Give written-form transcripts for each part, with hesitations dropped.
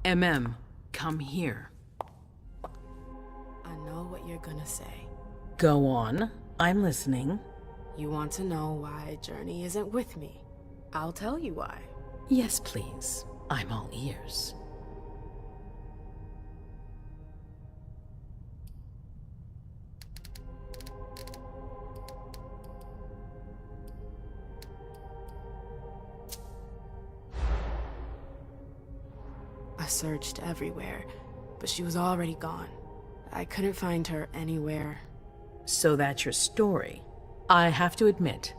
Come here. I know what you're gonna say. Go on. I'm listening. You want to know why Journey isn't with me. I'll tell you why. Yes, please. I'm all ears. I searched everywhere, but she was already gone. I couldn't find her anywhere. So that's your story. I have to admit,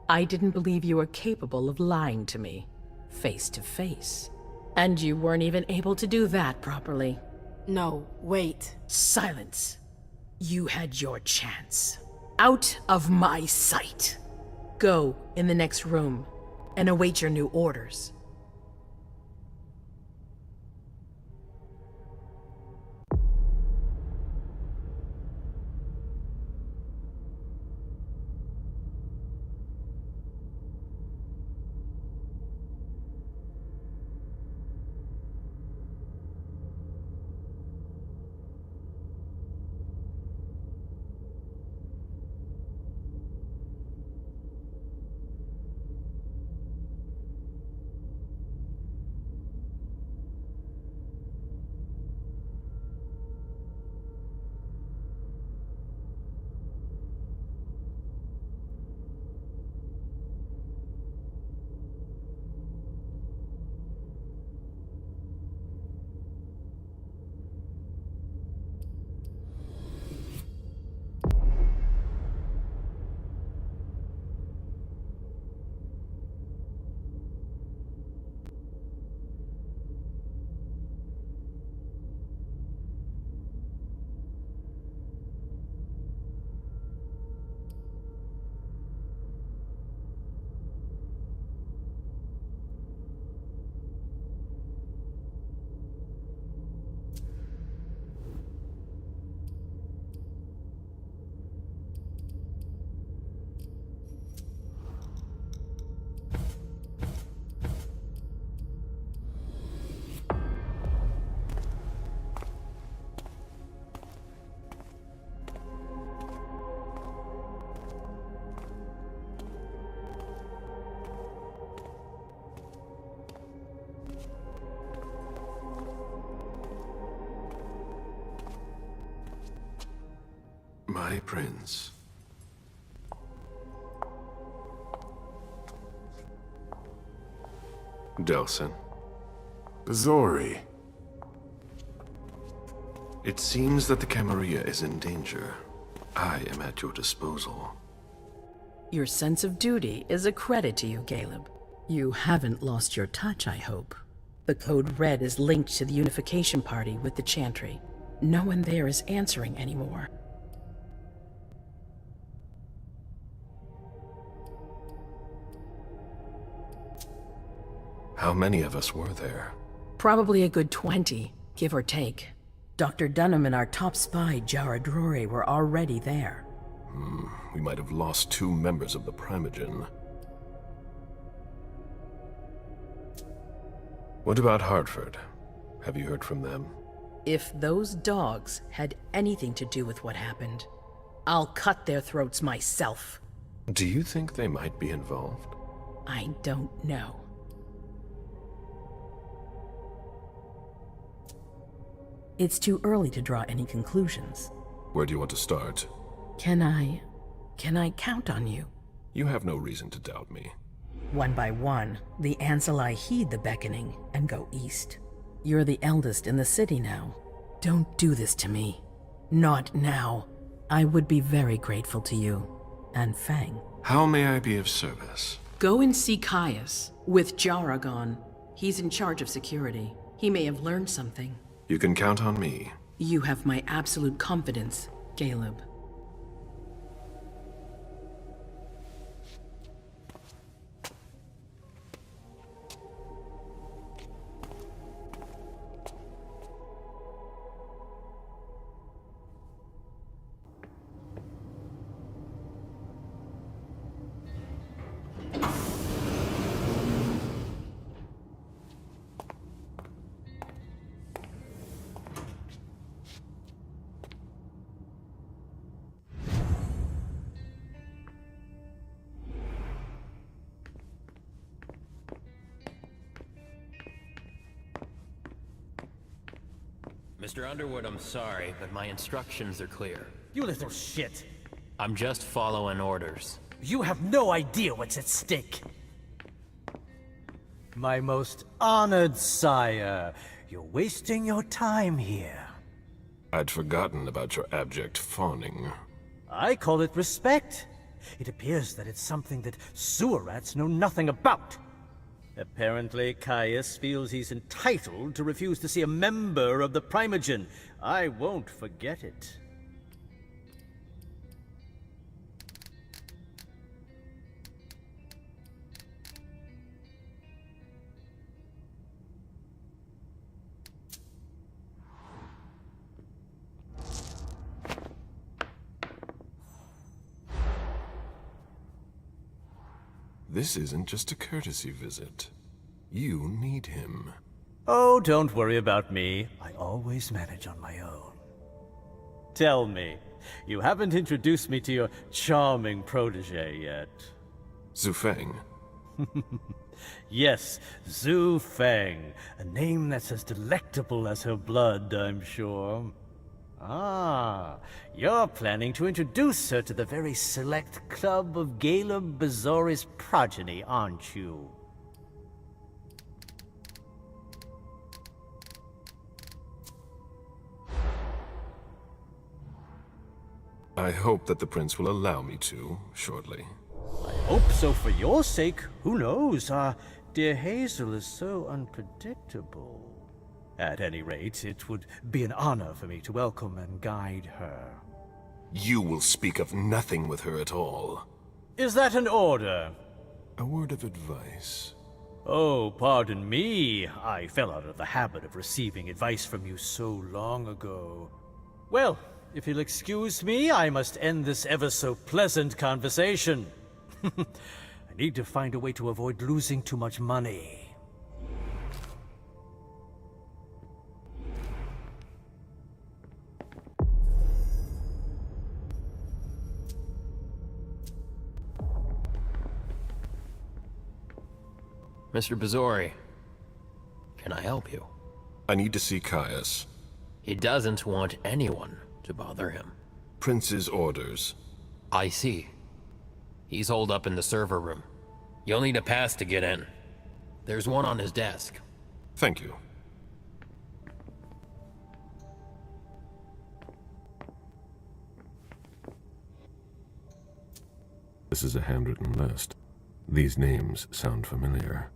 I didn't believe you were capable of lying to me, face to face. And you weren't even able to do that properly. No, wait. Silence. You had your chance. Out of my sight. Go in the next room and await your new orders. My prince. Delson. Zori. It seems that the Camarilla is in danger. I am at your disposal. Your sense of duty is a credit to you, Caleb. You haven't lost your touch, I hope. The code red is linked to the unification party with the Chantry. No one there is answering anymore. How many of us were there? Probably a good 20, give or take. Dr. Dunham and our top spy, Toroadorыча, were already there. We might have lost 2 members of the Primogen. What about Hartford? Have you heard from them? If those dogs had anything to do with what happened, I'll cut their throats myself. Do you think they might be involved? I don't know. It's too early to draw any conclusions. Where do you want to start? Can I count on you? You have no reason to doubt me. One by one, the Ancili heed the beckoning and go east. You're the eldest in the city now. Don't do this to me. Not now. I would be very grateful to you. And Fang. How may I be of service? Go and see Caius, with Jara gone. He's in charge of security. He may have learned something. You can count on me. You have my absolute confidence, Caleb. Mr. Underwood, I'm sorry, but my instructions are clear. You little shit. I'm just following orders. You have no idea what's at stake. My most honored sire, you're wasting your time here. I'd forgotten about your abject fawning. I call it respect. It appears that it's something that sewer rats know nothing about. Apparently, Caius feels he's entitled to refuse to see a member of the Primogen. I won't forget it. This isn't just a courtesy visit. You need him. Oh, don't worry about me. I always manage on my own. Tell me, you haven't introduced me to your charming protege yet. Zufeng. Yes, Zhu Feng. A name that's as delectable as her blood, I'm sure. Ah, you're planning to introduce her to the very select club of Galeb Bazori's progeny, aren't you? I hope that the prince will allow me to, shortly. I hope so for your sake. Who knows? Dear Hazel is so unpredictable. At any rate, it would be an honor for me to welcome and guide her. You will speak of nothing with her at all. Is that an order? A word of advice. Oh, pardon me. I fell out of the habit of receiving advice from you so long ago. Well, if you'll excuse me, I must end this ever-so-pleasant conversation. I need to find a way to avoid losing too much money. Mr. Bazori, can I help you? I need to see Caius. He doesn't want anyone to bother him. Prince's orders. I see. He's holed up in the server room. You'll need a pass to get in. There's one on his desk. Thank you. This is a handwritten list. These names sound familiar.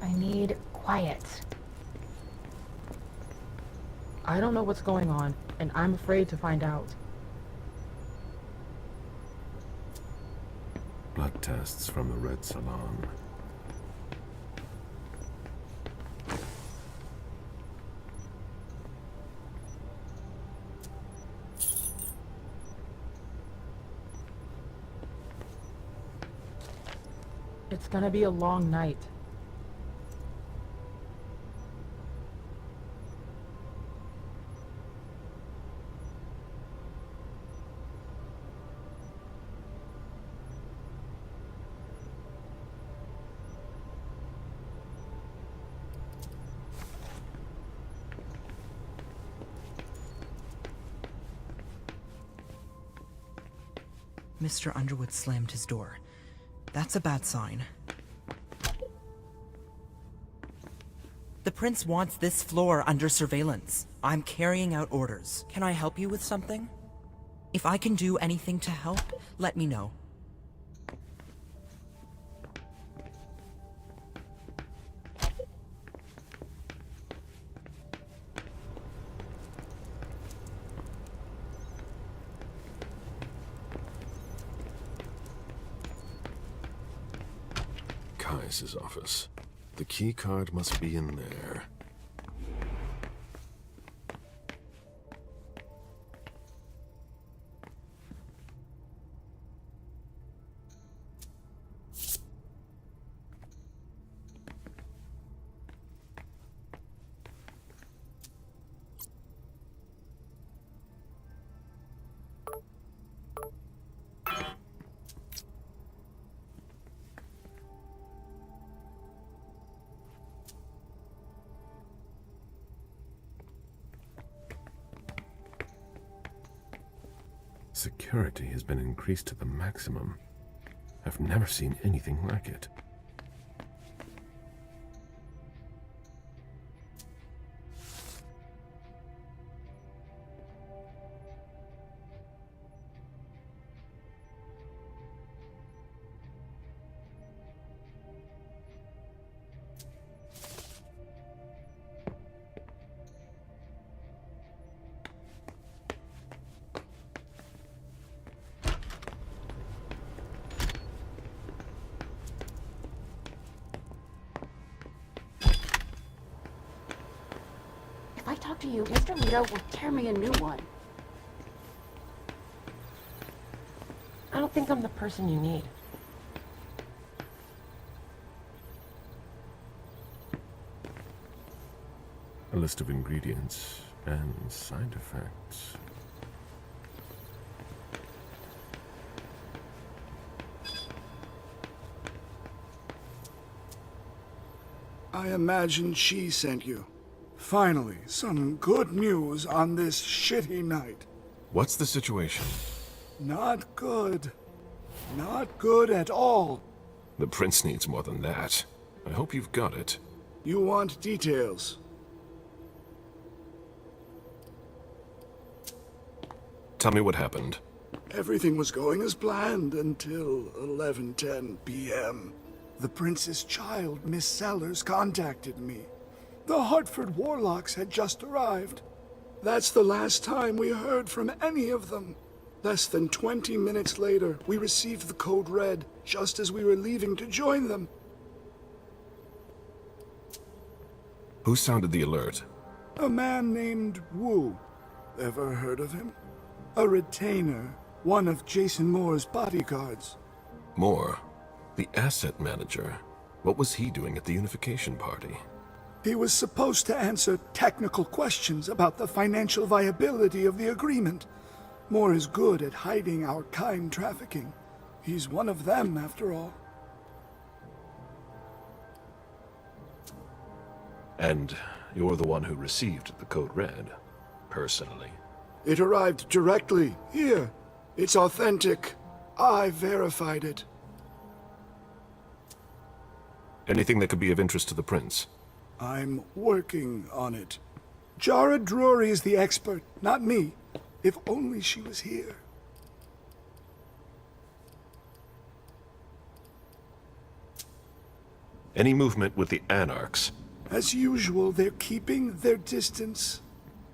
I need quiet. I don't know what's going on, and I'm afraid to find out. Blood tests from the Red Salon. It's gonna be a long night. Mr. Underwood slammed his door. That's a bad sign. The prince wants this floor under surveillance. I'm carrying out orders. Can I help you with something? If I can do anything to help, let me know. Caius's office. The key card must be in there. Security has been increased to the maximum. I've never seen anything like it. If I talk to you, Mr. Lito will tear me a new one. I don't think I'm the person you need. A list of ingredients and side effects. I imagine she sent you. Finally, some good news on this shitty night. What's the situation? Not good. Not good at all. The prince needs more than that. I hope you've got it. You want details? Tell me what happened. Everything was going as planned until 11:10 p.m. The prince's child, Miss Sellers, contacted me. The Hartford Warlocks had just arrived. That's the last time we heard from any of them. Less than 20 minutes later, we received the code red, just as we were leaving to join them. Who sounded the alert? A man named Wu. Ever heard of him? A retainer, one of Jason Moore's bodyguards. Moore, the asset manager. What was he doing at the unification party? He was supposed to answer technical questions about the financial viability of the agreement. Moore is good at hiding our kind trafficking. He's one of them, after all. And you're the one who received the code red, personally. It arrived directly, here. It's authentic. I verified it. Anything that could be of interest to the prince? I'm working on it. Jara Drury is the expert, not me. If only she was here. Any movement with the Anarchs? As usual, they're keeping their distance.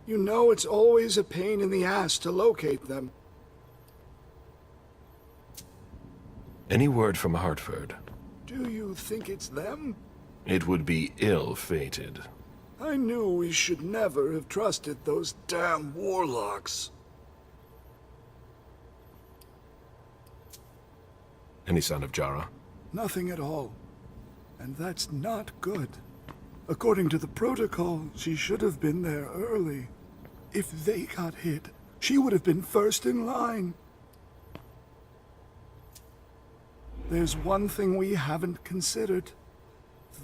You know it's always a pain in the ass to locate them. Any word from Hartford? Do you think it's them? It would be ill-fated. I knew we should never have trusted those damn warlocks. Any sign of Jara? Nothing at all. And that's not good. According to the protocol, she should have been there early. If they got hit, she would have been first in line. There's one thing we haven't considered.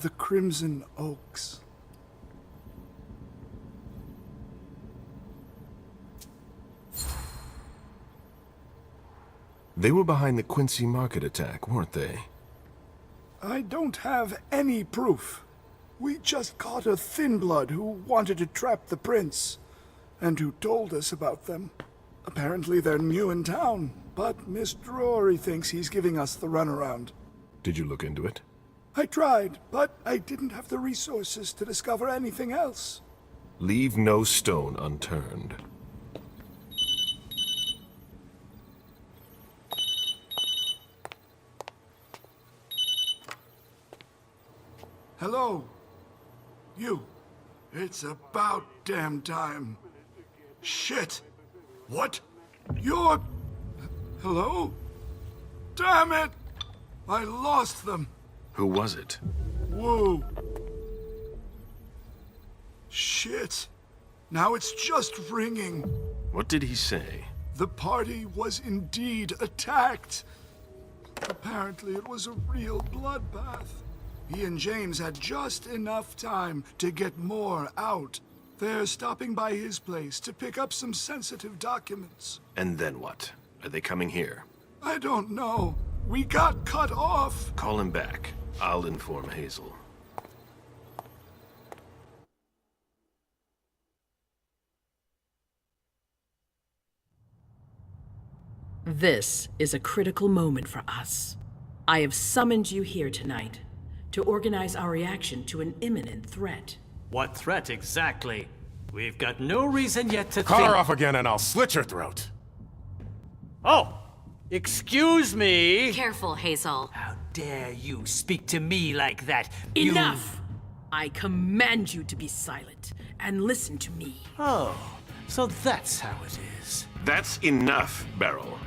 The Crimson Oaks. They were behind the Quincy Market attack, weren't they? I don't have any proof. We just caught a thin blood who wanted to trap the prince, and who told us about them. Apparently they're new in town, but Miss Drury thinks he's giving us the runaround. Did you look into it? I tried, but I didn't have the resources to discover anything else. Leave no stone unturned. Hello? You. It's about damn time. Shit! What? You're... Hello? Damn it! I lost them. Who was it? Whoa. Shit. Now it's just ringing. What did he say? The party was indeed attacked. Apparently it was a real bloodbath. He and James had just enough time to get more out. They're stopping by his place to pick up some sensitive documents. And then what? Are they coming here? I don't know. We got cut off. Call him back. I'll inform Hazel. This is a critical moment for us. I have summoned you here tonight to organize our reaction to an imminent threat. What threat exactly? We've got no reason yet to Cut her off again and I'll slit your throat. Oh! Excuse me! Careful, Hazel. How dare you speak to me like that? Enough! I command you to be silent and listen to me. Oh, so that's how it is. That's enough, Beryl.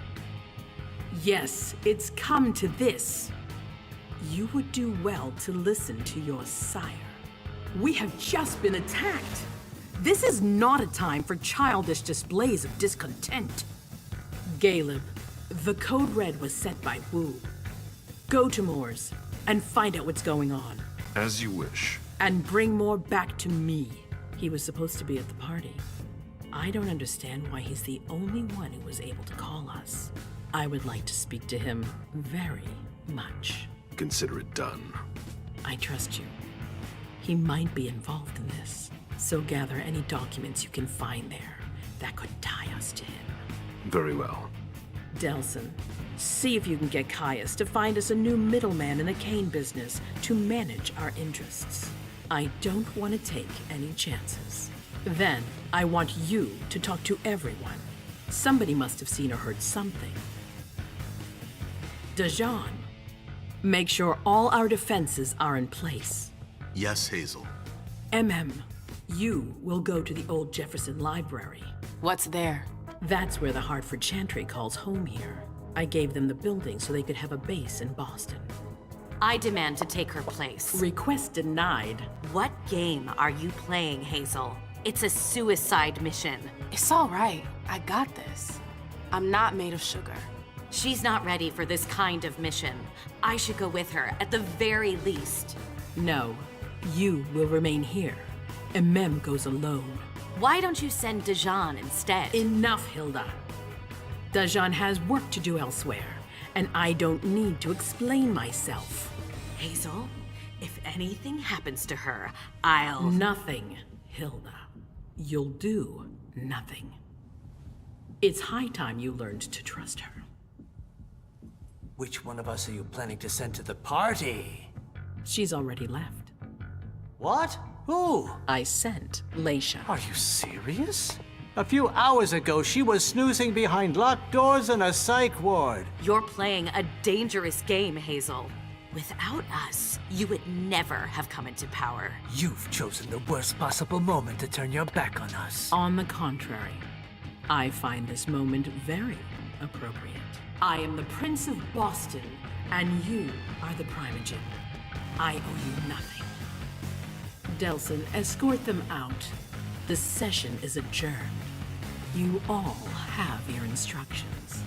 Yes, it's come to this. You would do well to listen to your sire. We have just been attacked. This is not a time for childish displays of discontent. Caleb, the code red was set by Wu. Go to Moore's and find out what's going on. As you wish. And bring Moore back to me. He was supposed to be at the party. I don't understand why he's the only one who was able to call us. I would like to speak to him very much. Consider it done. I trust you. He might be involved in this, so gather any documents you can find there that could tie us to him. Very well. Delson, see if you can get Caius to find us a new middleman in the cane business to manage our interests. I don't want to take any chances. Then, I want you to talk to everyone. Somebody must have seen or heard something. Dajan, make sure all our defenses are in place. Yes, Hazel. You will go to the old Jefferson Library. What's there? That's where the Hartford Chantry calls home here. I gave them the building so they could have a base in Boston. I demand to take her place. Request denied. What game are you playing, Hazel? It's a suicide mission. It's all right. I got this. I'm not made of sugar. She's not ready for this kind of mission. I should go with her, at the very least. No, you will remain here. Goes alone. Why don't you send Dajan instead? Enough, Hilda. Dajan has work to do elsewhere, and I don't need to explain myself. Hazel, if anything happens to her, I'll... Nothing, Hilda. You'll do nothing. It's high time you learned to trust her. Which one of us are you planning to send to the party? She's already left. What? Who? I sent Leisha. Are you serious? A few hours ago, she was snoozing behind locked doors in a psych ward. You're playing a dangerous game, Hazel. Without us, you would never have come into power. You've chosen the worst possible moment to turn your back on us. On the contrary, I find this moment very appropriate. I am the Prince of Boston, and you are the Primogen. I owe you nothing. Delson, escort them out. The session is adjourned. You all have your instructions.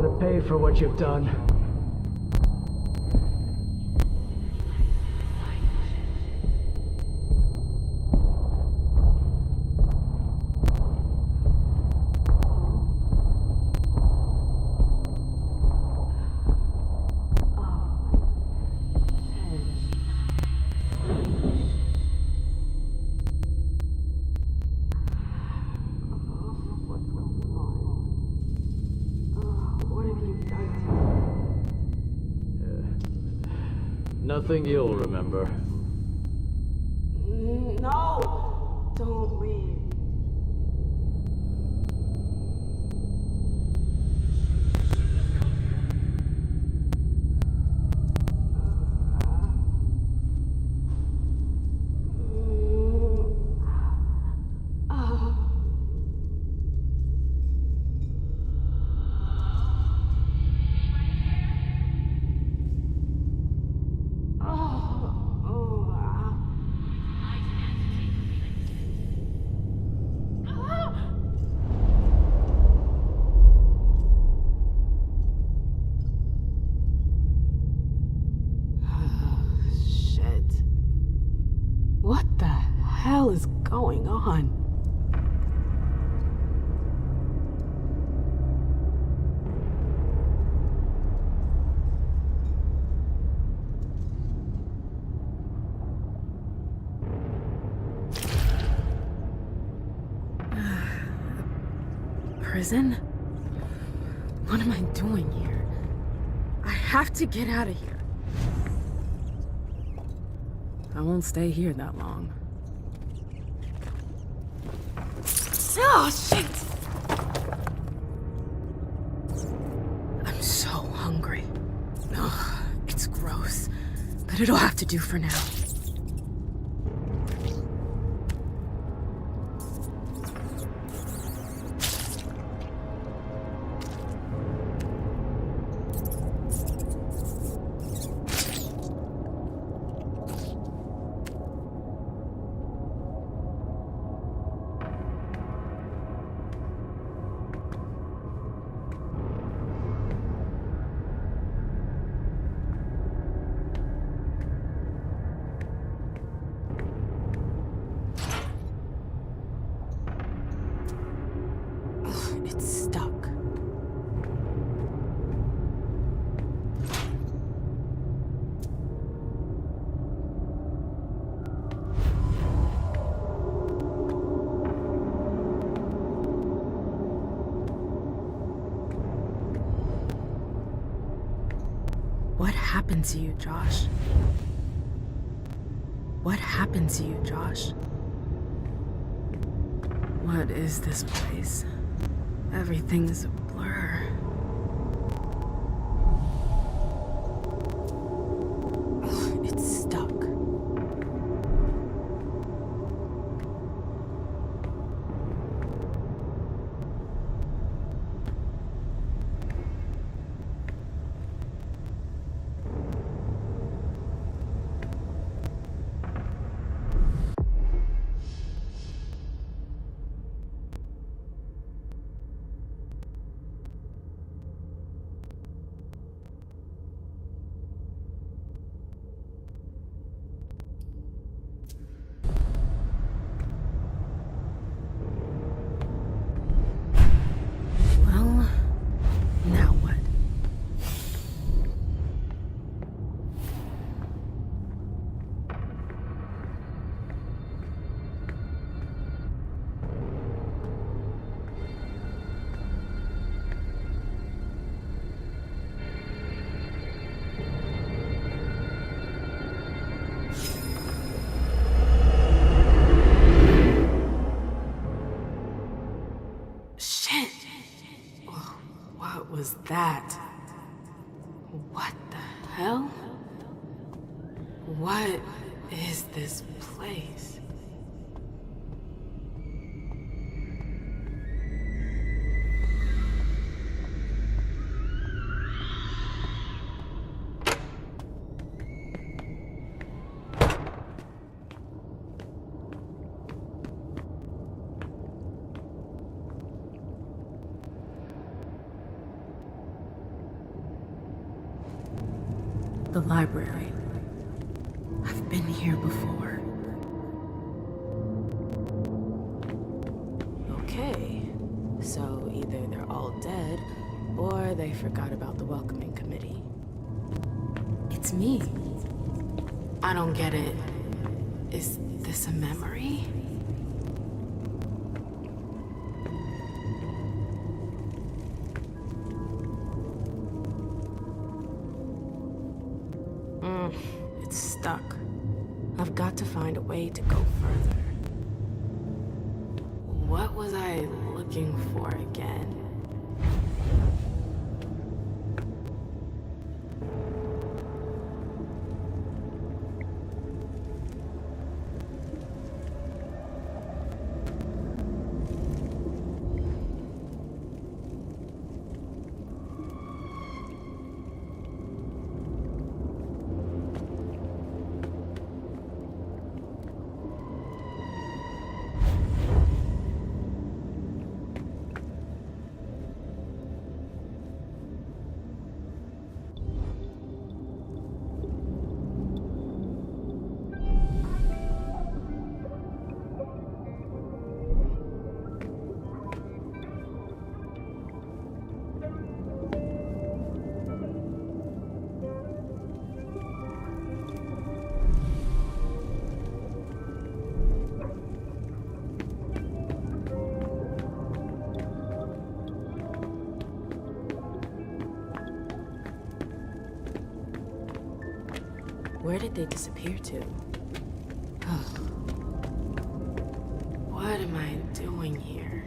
gonna pay for what you've done. Nothing you'll remember. No! Don't leave. What the hell is going on? Prison? What am I doing here? I have to get out of here. I won't stay here that long. Oh, shit! I'm so hungry. Ugh, it's gross, but it'll have to do for now. It's stuck. What happened to you, Josh? What happened to you, Josh? What is this place? Everything's a blur. It's stuck. What was that? What the hell? What is this place? The library. I've been here before. Okay, so either they're all dead, or they forgot about the welcoming committee. It's me. I don't get it. Is this a memory? It's stuck. I've got to find a way to go further. What was I looking for again? Where did they disappear to? What am I doing here?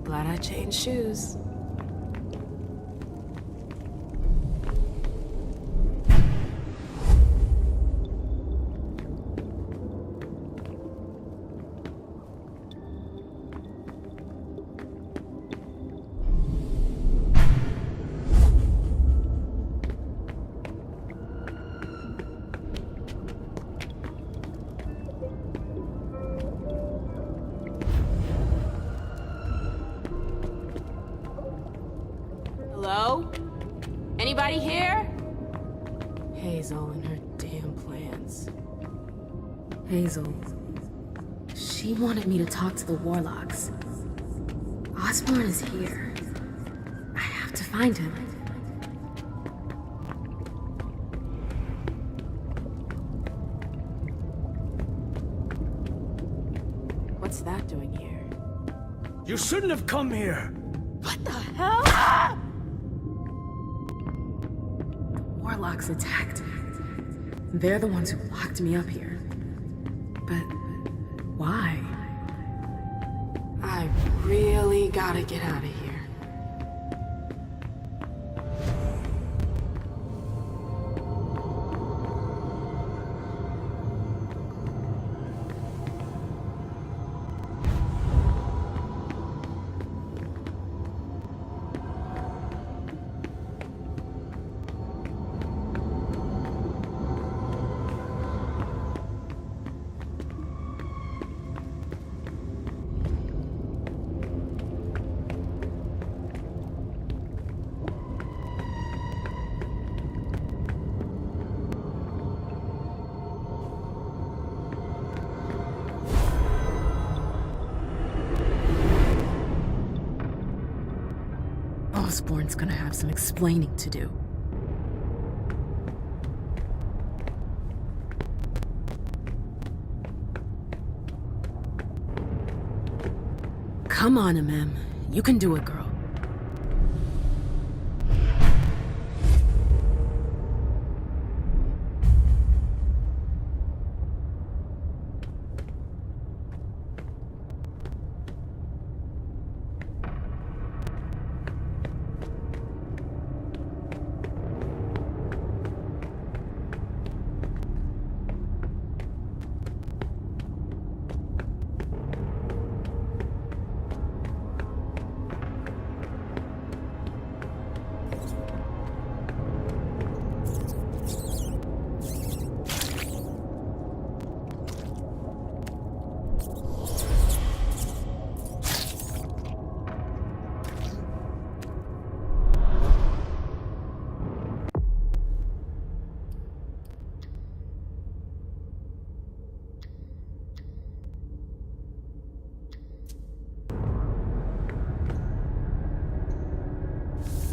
Glad I changed shoes. Hello? Anybody here? Hazel and her damn plans. Hazel. She wanted me to talk to the Warlocks. Osborn is here. I have to find him. What's that doing here? You shouldn't have come here! What the hell? Warlocks attacked. They're the ones who locked me up here. But why? I really gotta get out of here. Osborn's gonna have some explaining to do. Come on, MM. You can do it, girl.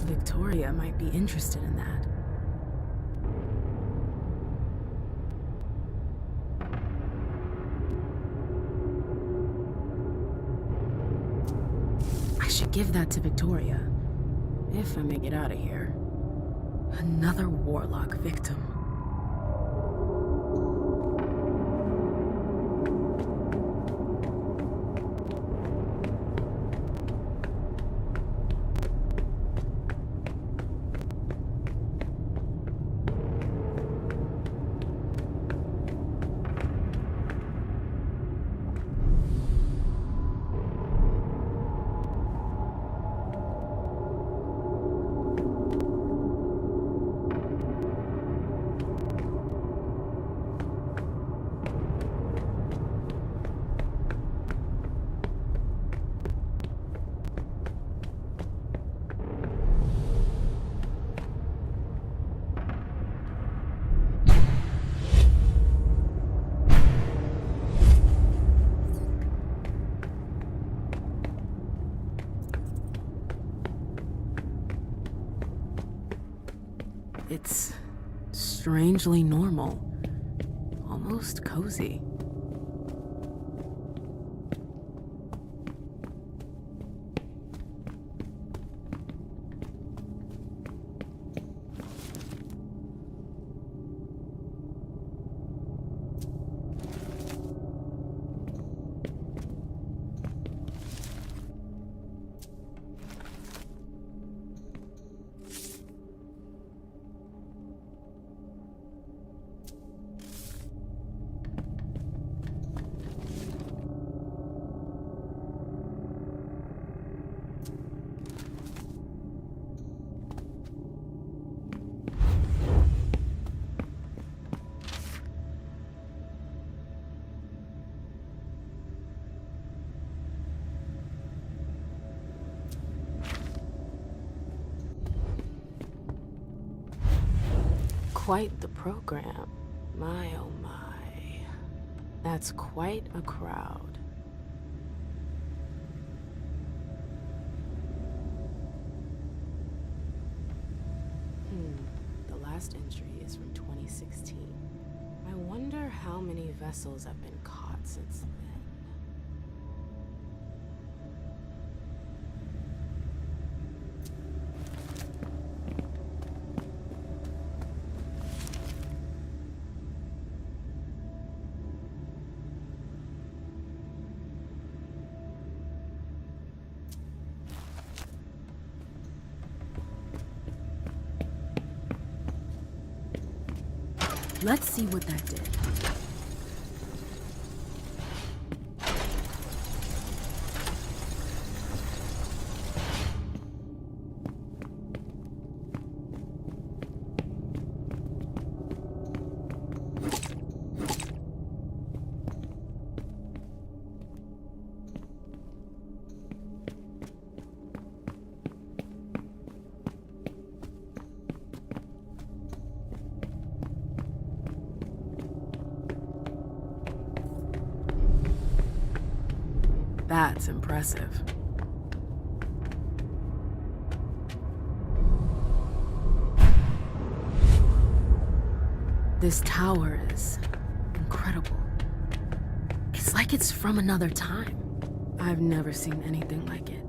Victoria might be interested in that. I should give that to Victoria, if I make it out of here. Another warlock victim. It's strangely normal, almost cozy. Quite the program. My oh my. That's quite a crowd. The last entry is from 2016. I wonder how many vessels have been caught since then. Let's see what that did. That's impressive. This tower is incredible. It's like it's from another time. I've never seen anything like it.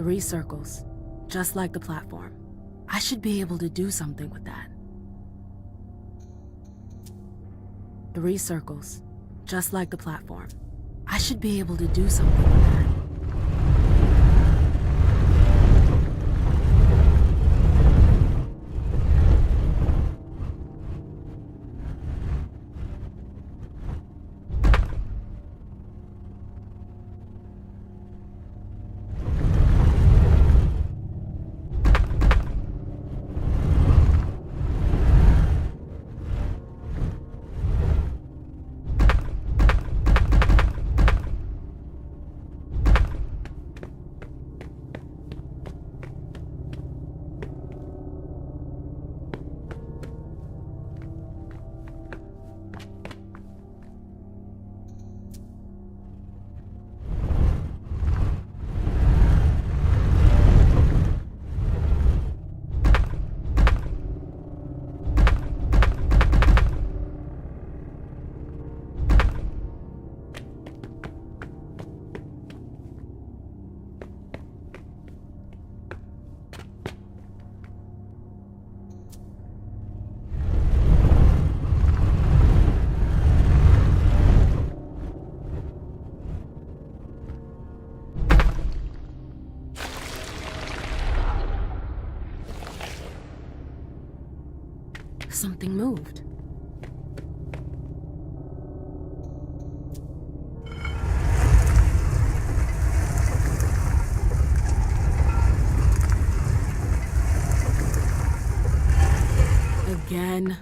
3 circles, just like the platform. I should be able to do something with that. 3 circles, just like the platform. I should be able to do something with that. Something moved. Again.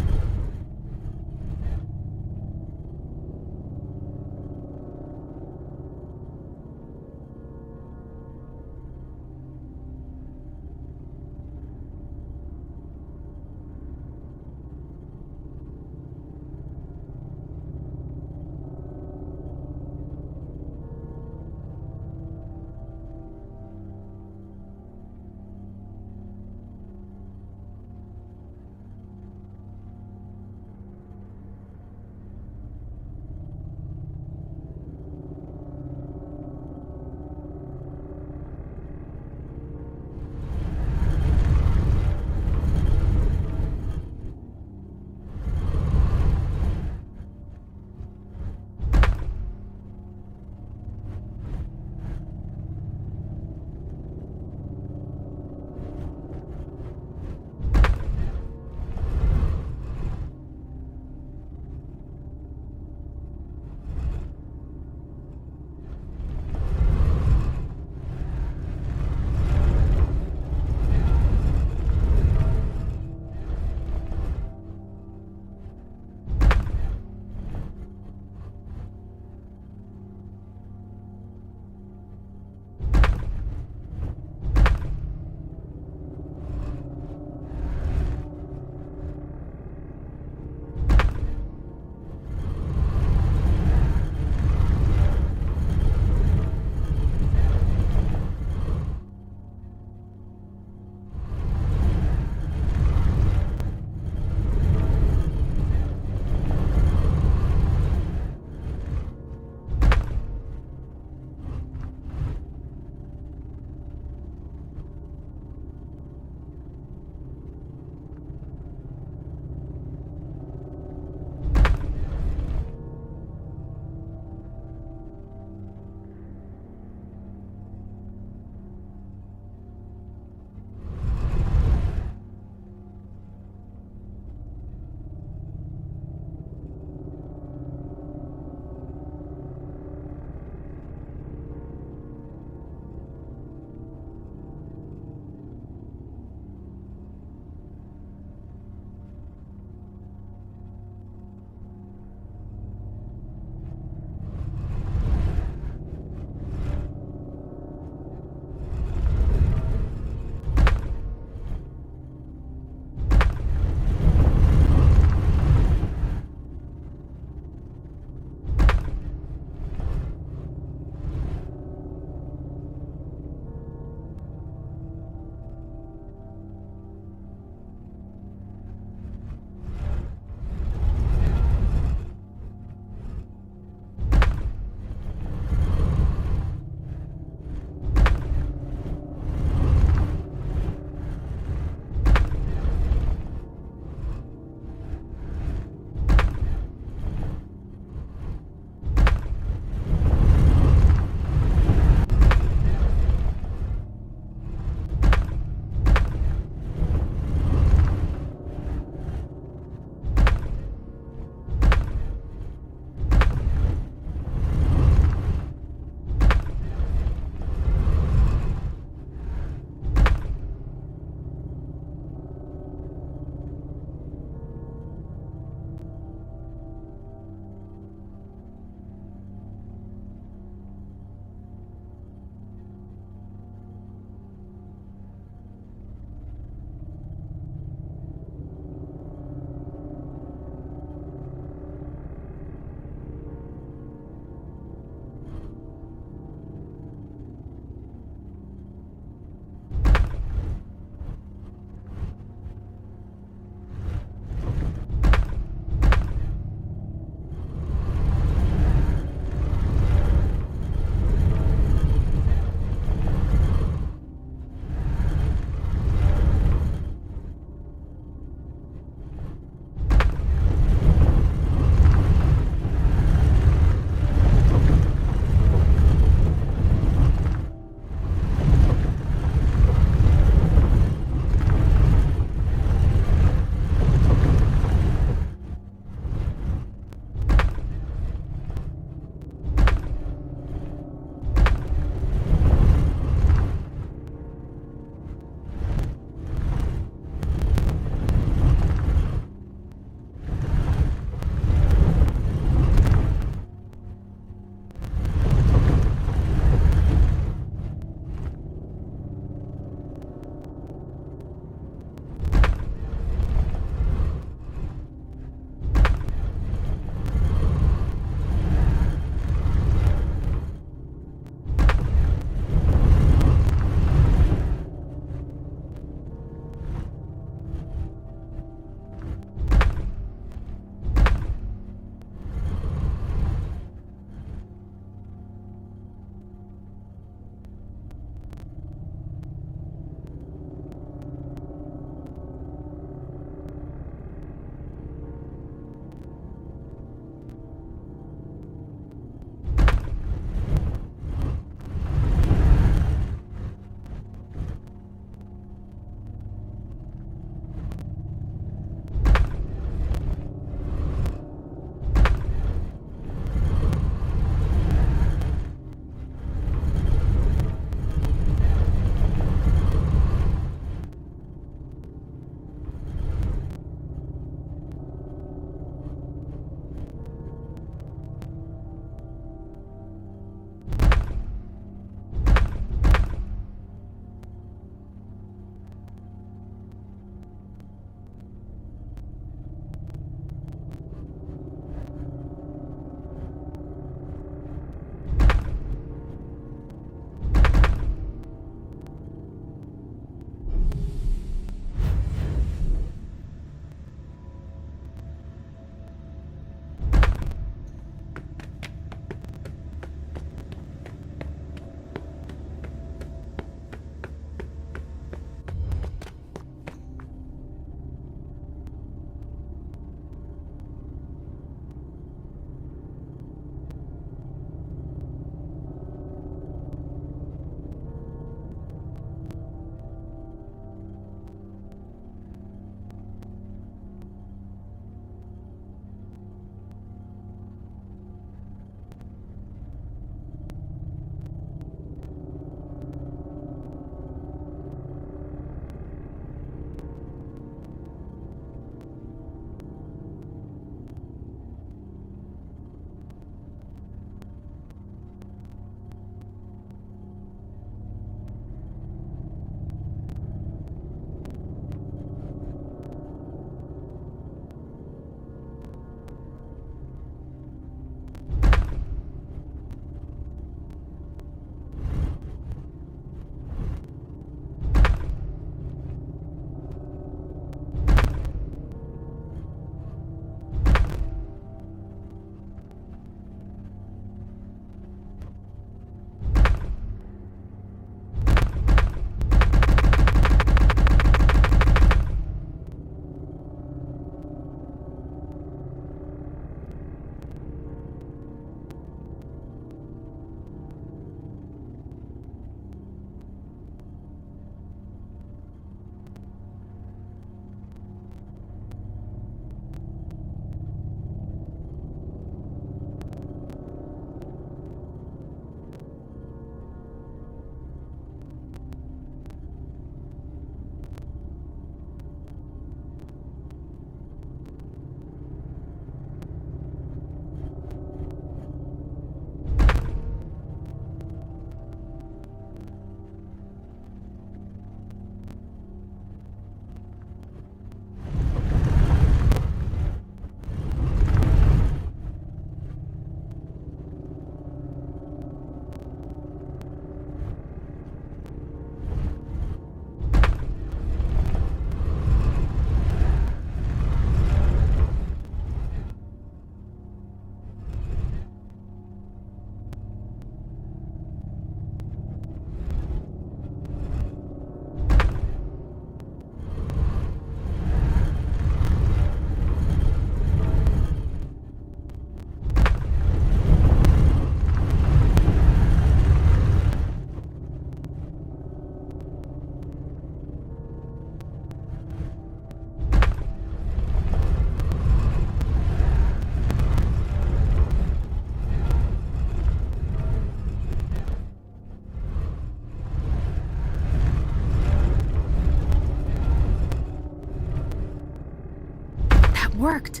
worked.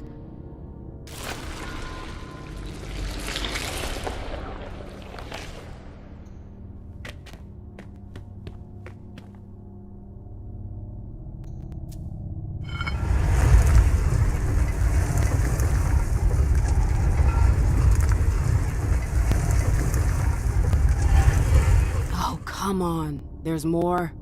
Oh, come on. There's more.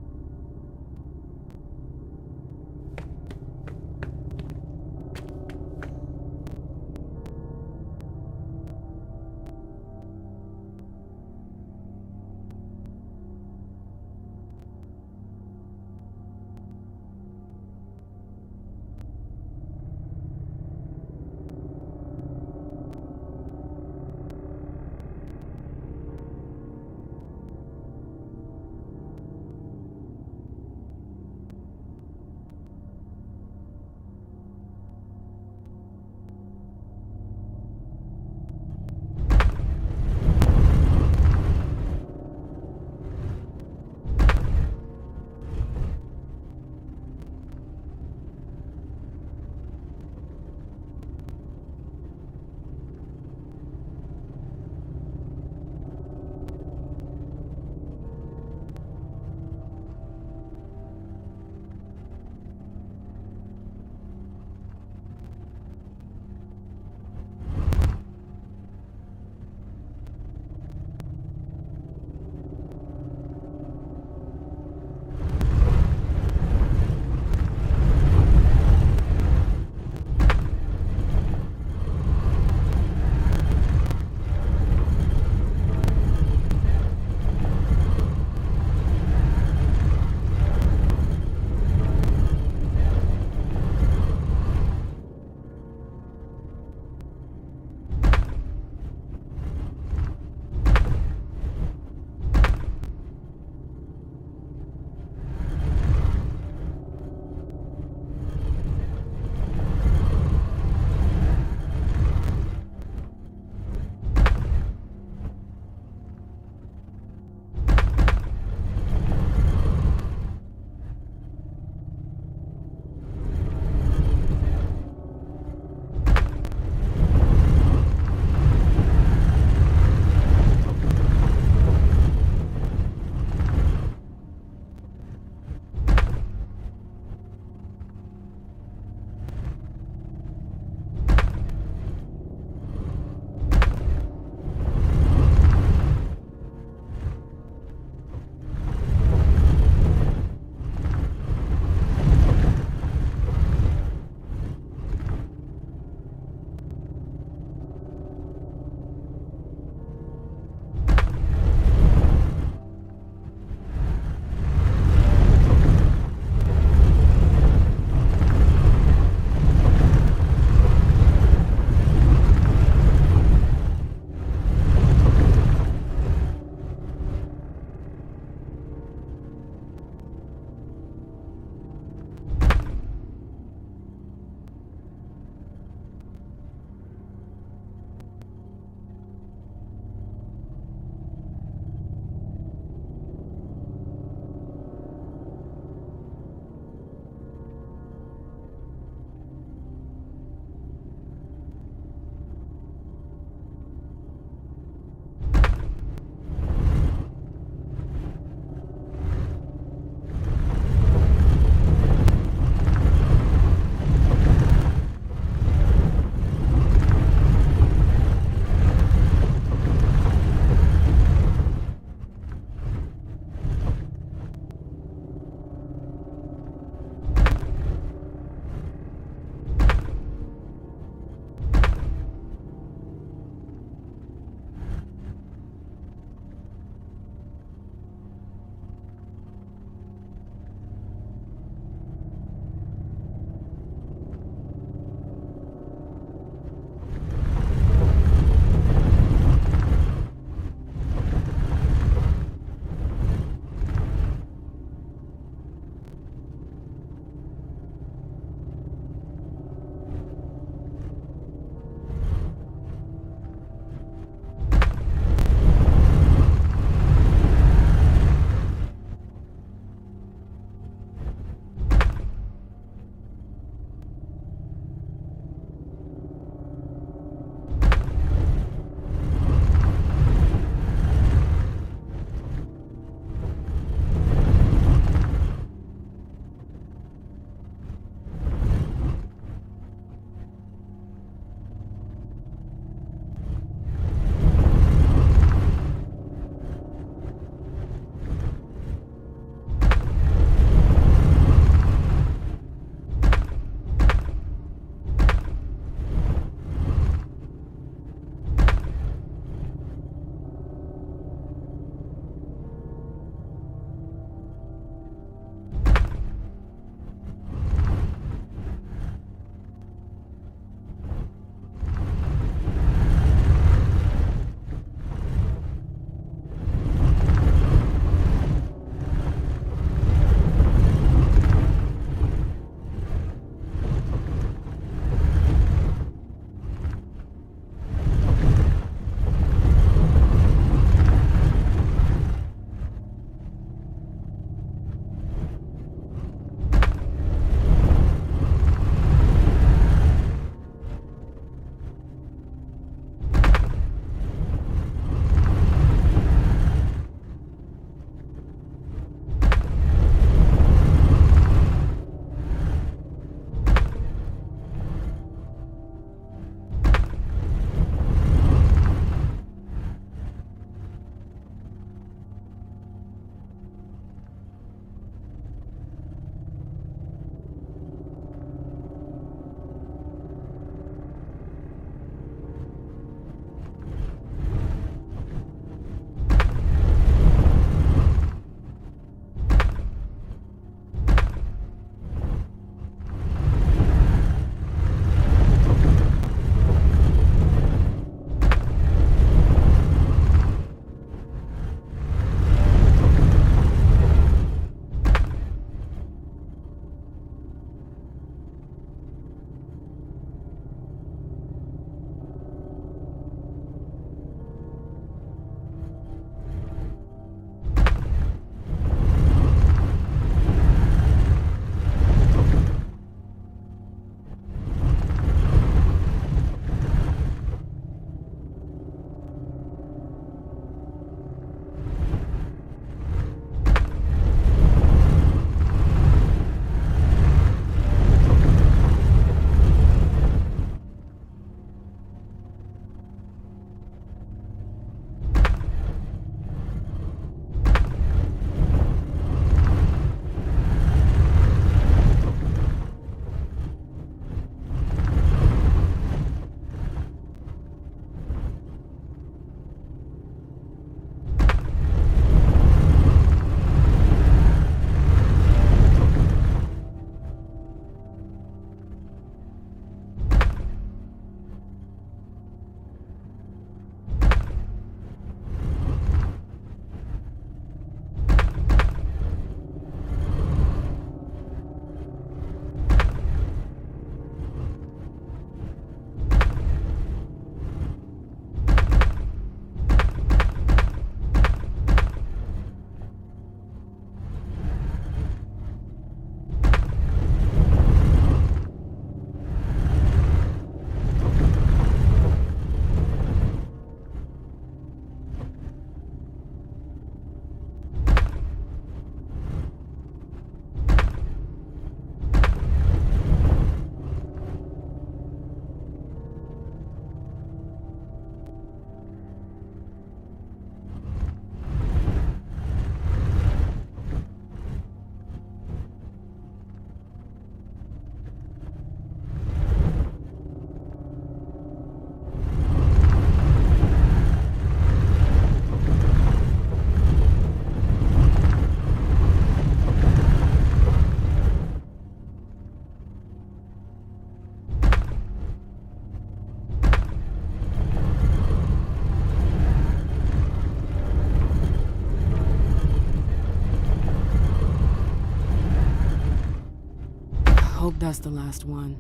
hope that's the last one.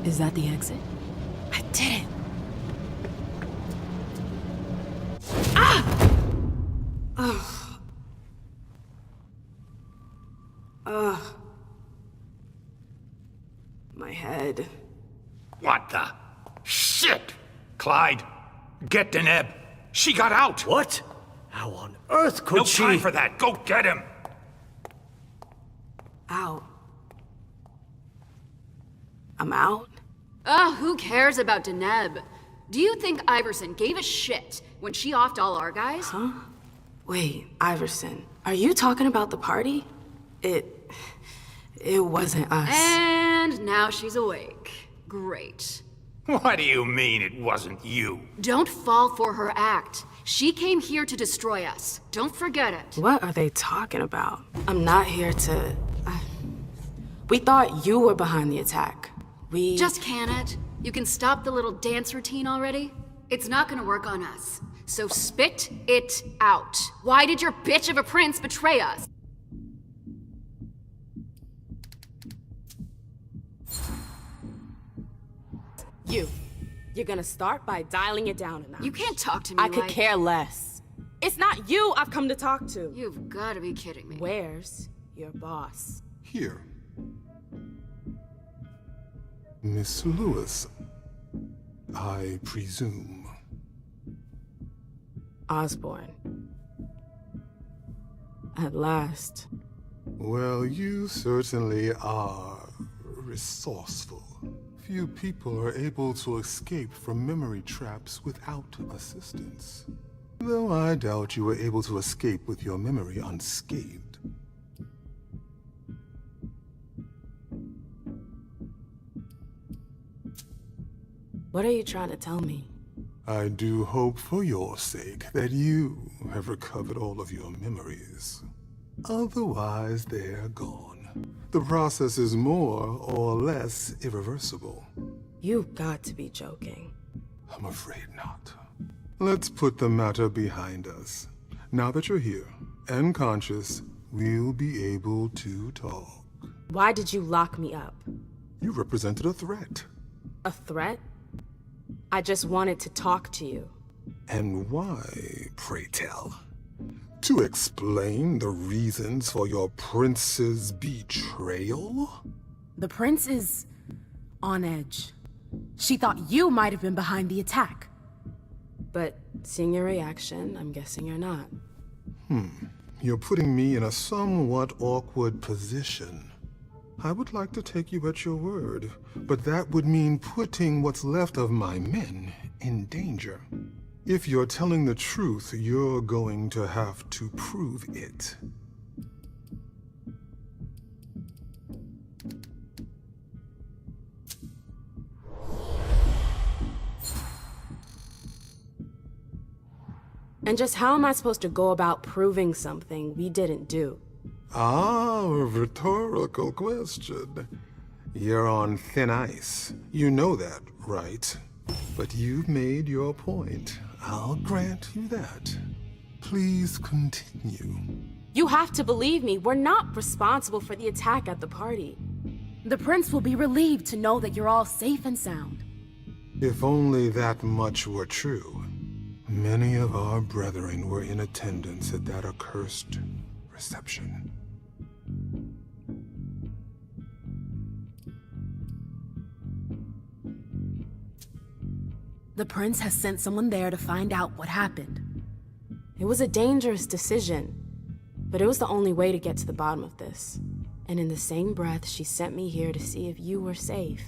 Is that the exit? I did it! Ah! Ugh. Ugh. My head. What the? Shit! Clyde, get Deneb. She got out! What? How on earth could she? No time for that. Go get him! Out. I'm out? Who cares about Deneb? Do you think Iverson gave a shit when she offed all our guys? Huh? Wait, Iverson, are you talking about the party? It wasn't us. And now she's awake. Great. What do you mean it wasn't you? Don't fall for her act. She came here to destroy us. Don't forget it. What are they talking about? I'm not here to... We thought you were behind the attack. We... Just can it? You can stop the little dance routine already? It's not gonna work on us. So spit it out. Why did your bitch of a prince betray us? You're gonna start by dialing it down a notch. You can't talk to me I could care less. It's not you I've come to talk to. You've gotta be kidding me. Where's your boss? Here. Miss Lewis, I presume. Osborne. At last. Well, you certainly are resourceful. Few people are able to escape from memory traps without assistance. Though I doubt you were able to escape with your memory unscathed. What are you trying to tell me? I do hope for your sake that you have recovered all of your memories. Otherwise, they're gone. The process is more or less irreversible. You've got to be joking. I'm afraid not. Let's put the matter behind us. Now that you're here and conscious, we'll be able to talk. Why did you lock me up? You represented a threat. A threat? I just wanted to talk to you. And why, pray tell? To explain the reasons for your prince's betrayal? The prince is on edge. She thought you might have been behind the attack. But seeing your reaction, I'm guessing you're not. You're putting me in a somewhat awkward position. I would like to take you at your word, but that would mean putting what's left of my men in danger. If you're telling the truth, you're going to have to prove it. And just how am I supposed to go about proving something we didn't do? Ah, a rhetorical question. You're on thin ice. You know that, right? But you've made your point. I'll grant you that. Please continue. You have to believe me, we're not responsible for the attack at the party. The prince will be relieved to know that you're all safe and sound. If only that much were true. Many of our brethren were in attendance at that accursed reception. The prince has sent someone there to find out what happened. It was a dangerous decision, but it was the only way to get to the bottom of this. And in the same breath, she sent me here to see if you were safe.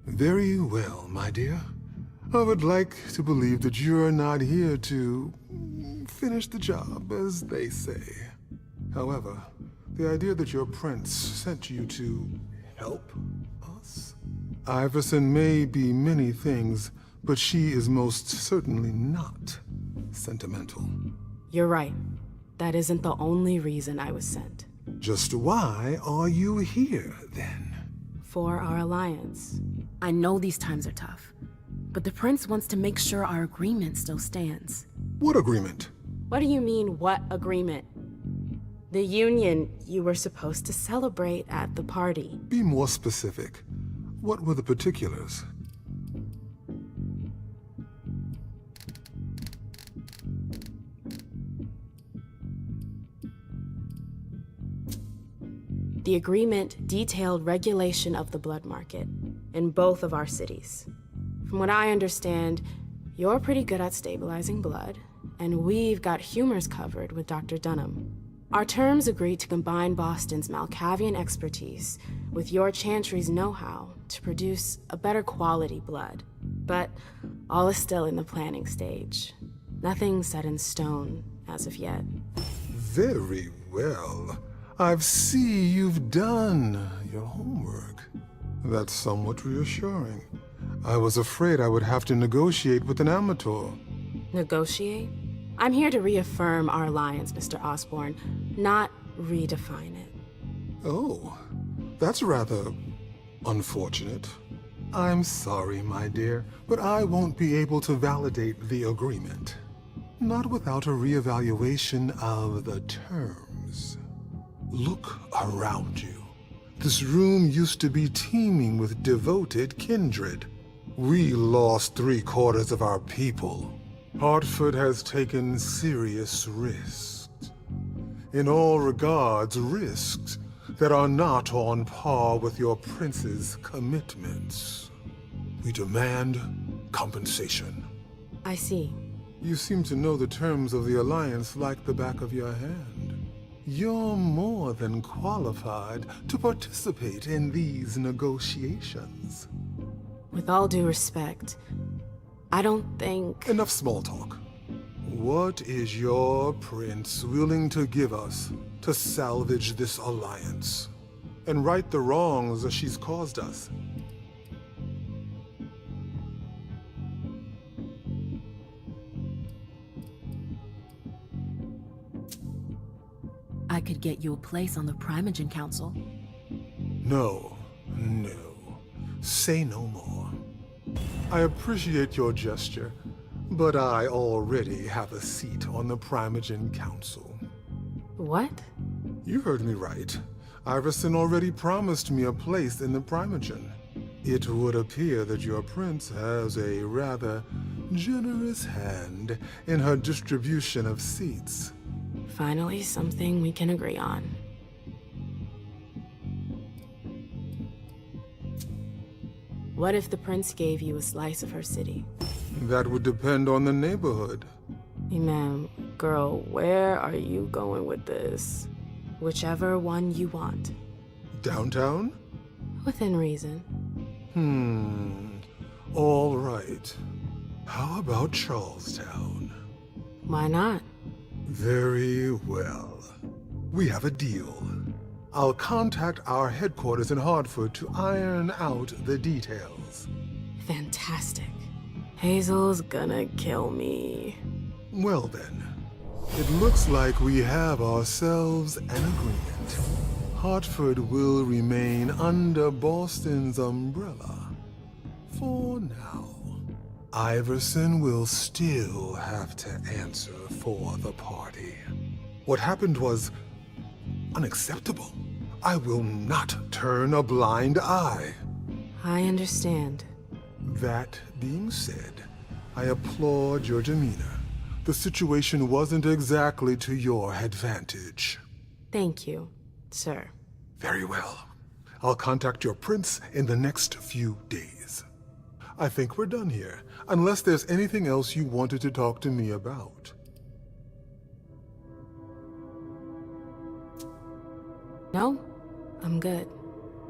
Very well, my dear. I would like to believe that you're not here to finish the job, as they say. However, the idea that your prince sent you to help us? Iverson may be many things, but she is most certainly not sentimental. You're right. That isn't the only reason I was sent. Just why are you here, then? For our alliance. I know these times are tough, but the prince wants to make sure our agreement still stands. What agreement? What do you mean, what agreement? The union you were supposed to celebrate at the party. Be more specific. What were the particulars? The agreement detailed regulation of the blood market in both of our cities. From what I understand, you're pretty good at stabilizing blood, and we've got humors covered with Dr. Dunham. Our terms agreed to combine Boston's Malkavian expertise with your Chantry's know-how to produce a better quality blood. But all is still in the planning stage. Nothing set in stone as of yet. Very well. I see you've done your homework. That's somewhat reassuring. I was afraid I would have to negotiate with an amateur. Negotiate? I'm here to reaffirm our alliance, Mr. Osborne, not redefine it. Oh, that's rather unfortunate. I'm sorry, my dear, but I won't be able to validate the agreement. Not without a reevaluation of the terms. Look around you. This room used to be teeming with devoted kindred. We lost 3/4 of our people. Hartford has taken serious risks. In all regards, risks that are not on par with your prince's commitments. We demand compensation. I see. You seem to know the terms of the alliance like the back of your hand. You're more than qualified to participate in these negotiations. With all due respect, I don't think... Enough small talk. What is your prince willing to give us to salvage this alliance and right the wrongs that she's caused us? I could get you a place on the Primogen Council. No, no. Say no more. I appreciate your gesture, but I already have a seat on the Primogen Council. What? You heard me right. Iverson already promised me a place in the Primogen. It would appear that your prince has a rather generous hand in her distribution of seats. Finally, something we can agree on. What if the prince gave you a slice of her city? That would depend on the neighborhood. Hey, ma'am, girl, where are you going with this? Whichever one you want. Downtown? Within reason. All right. How about Charlestown? Why not? Very well. We have a deal. I'll contact our headquarters in Hartford to iron out the details. Fantastic. Hazel's gonna kill me. Well then, it looks like we have ourselves an agreement. Hartford will remain under Boston's umbrella for now. Iverson will still have to answer for the party. What happened was unacceptable. I will not turn a blind eye. I understand. That being said, I applaud your demeanor. The situation wasn't exactly to your advantage. Thank you, sir. Very well. I'll contact your prince in the next few days. I think we're done here, unless there's anything else you wanted to talk to me about. No, I'm good.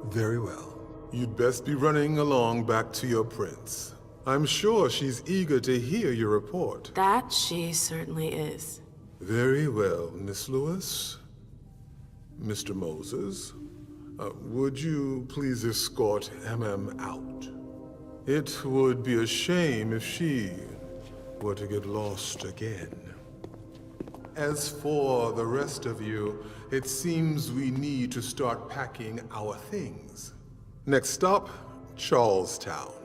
Very well. You'd best be running along back to your prince. I'm sure she's eager to hear your report. That she certainly is. Very well, Miss Lewis. Mr. Moses, would you please escort MM out? It would be a shame if she were to get lost again. As for the rest of you, it seems we need to start packing our things. Next stop, Charlestown.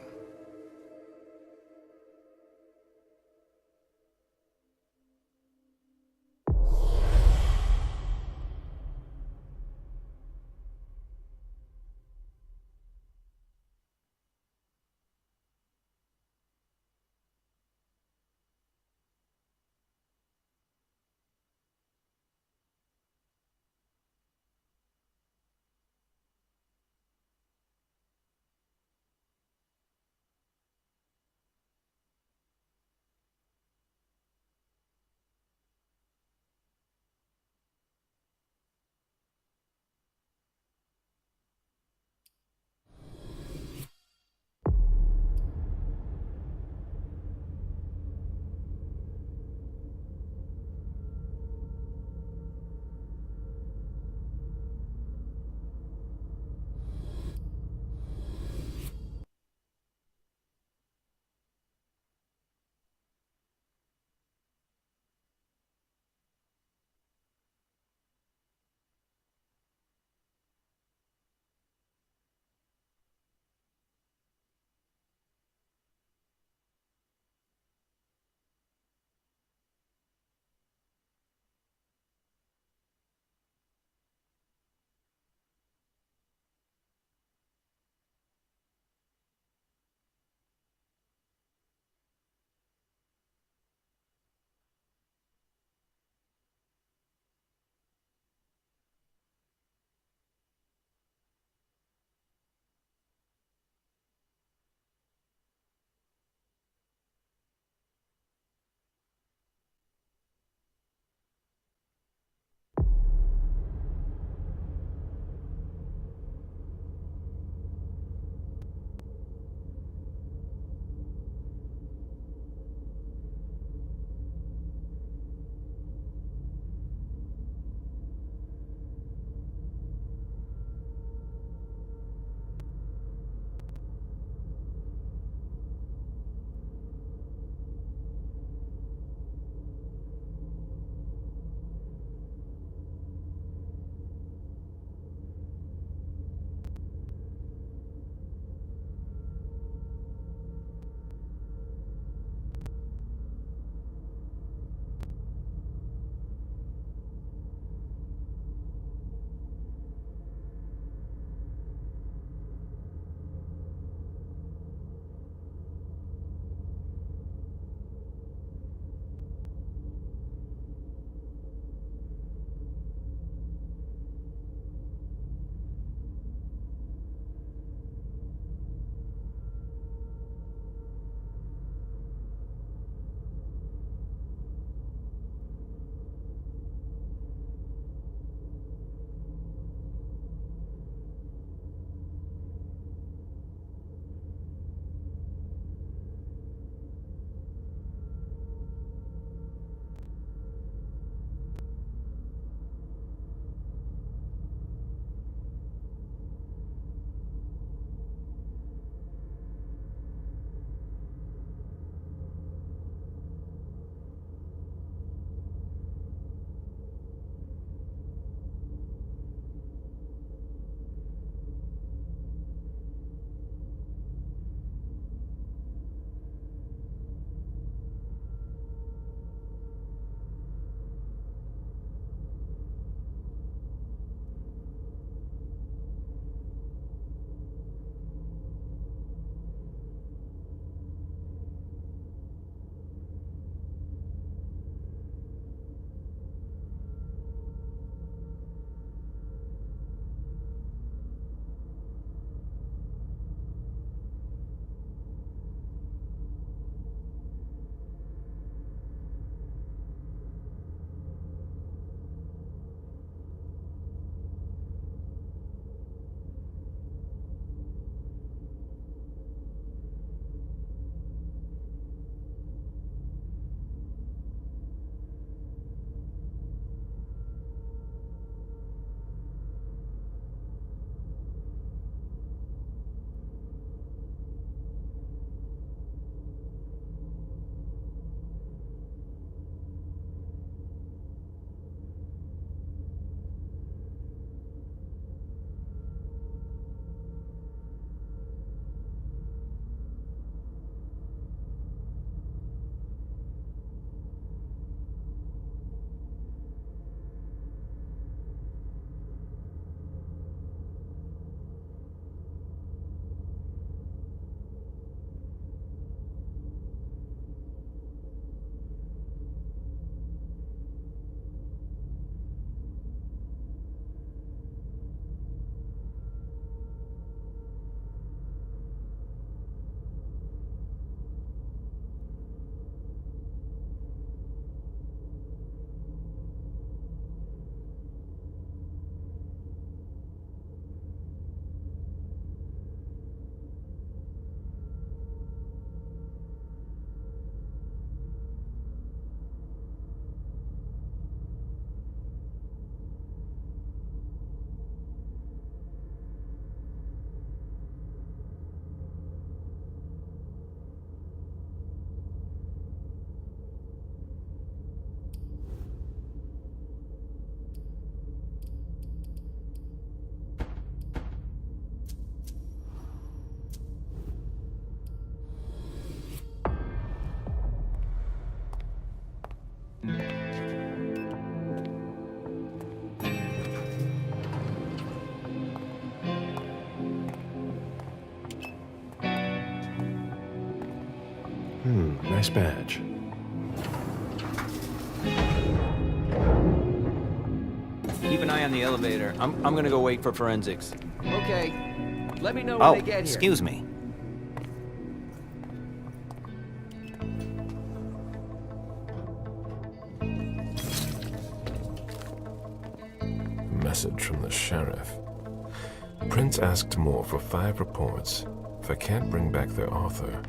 Nice badge. Keep an eye on the elevator. I'm gonna go wait for forensics. Okay. Let me know when they get here. Excuse me. Message from the sheriff. Prince asked more for 5 reports. If I can't bring back their author,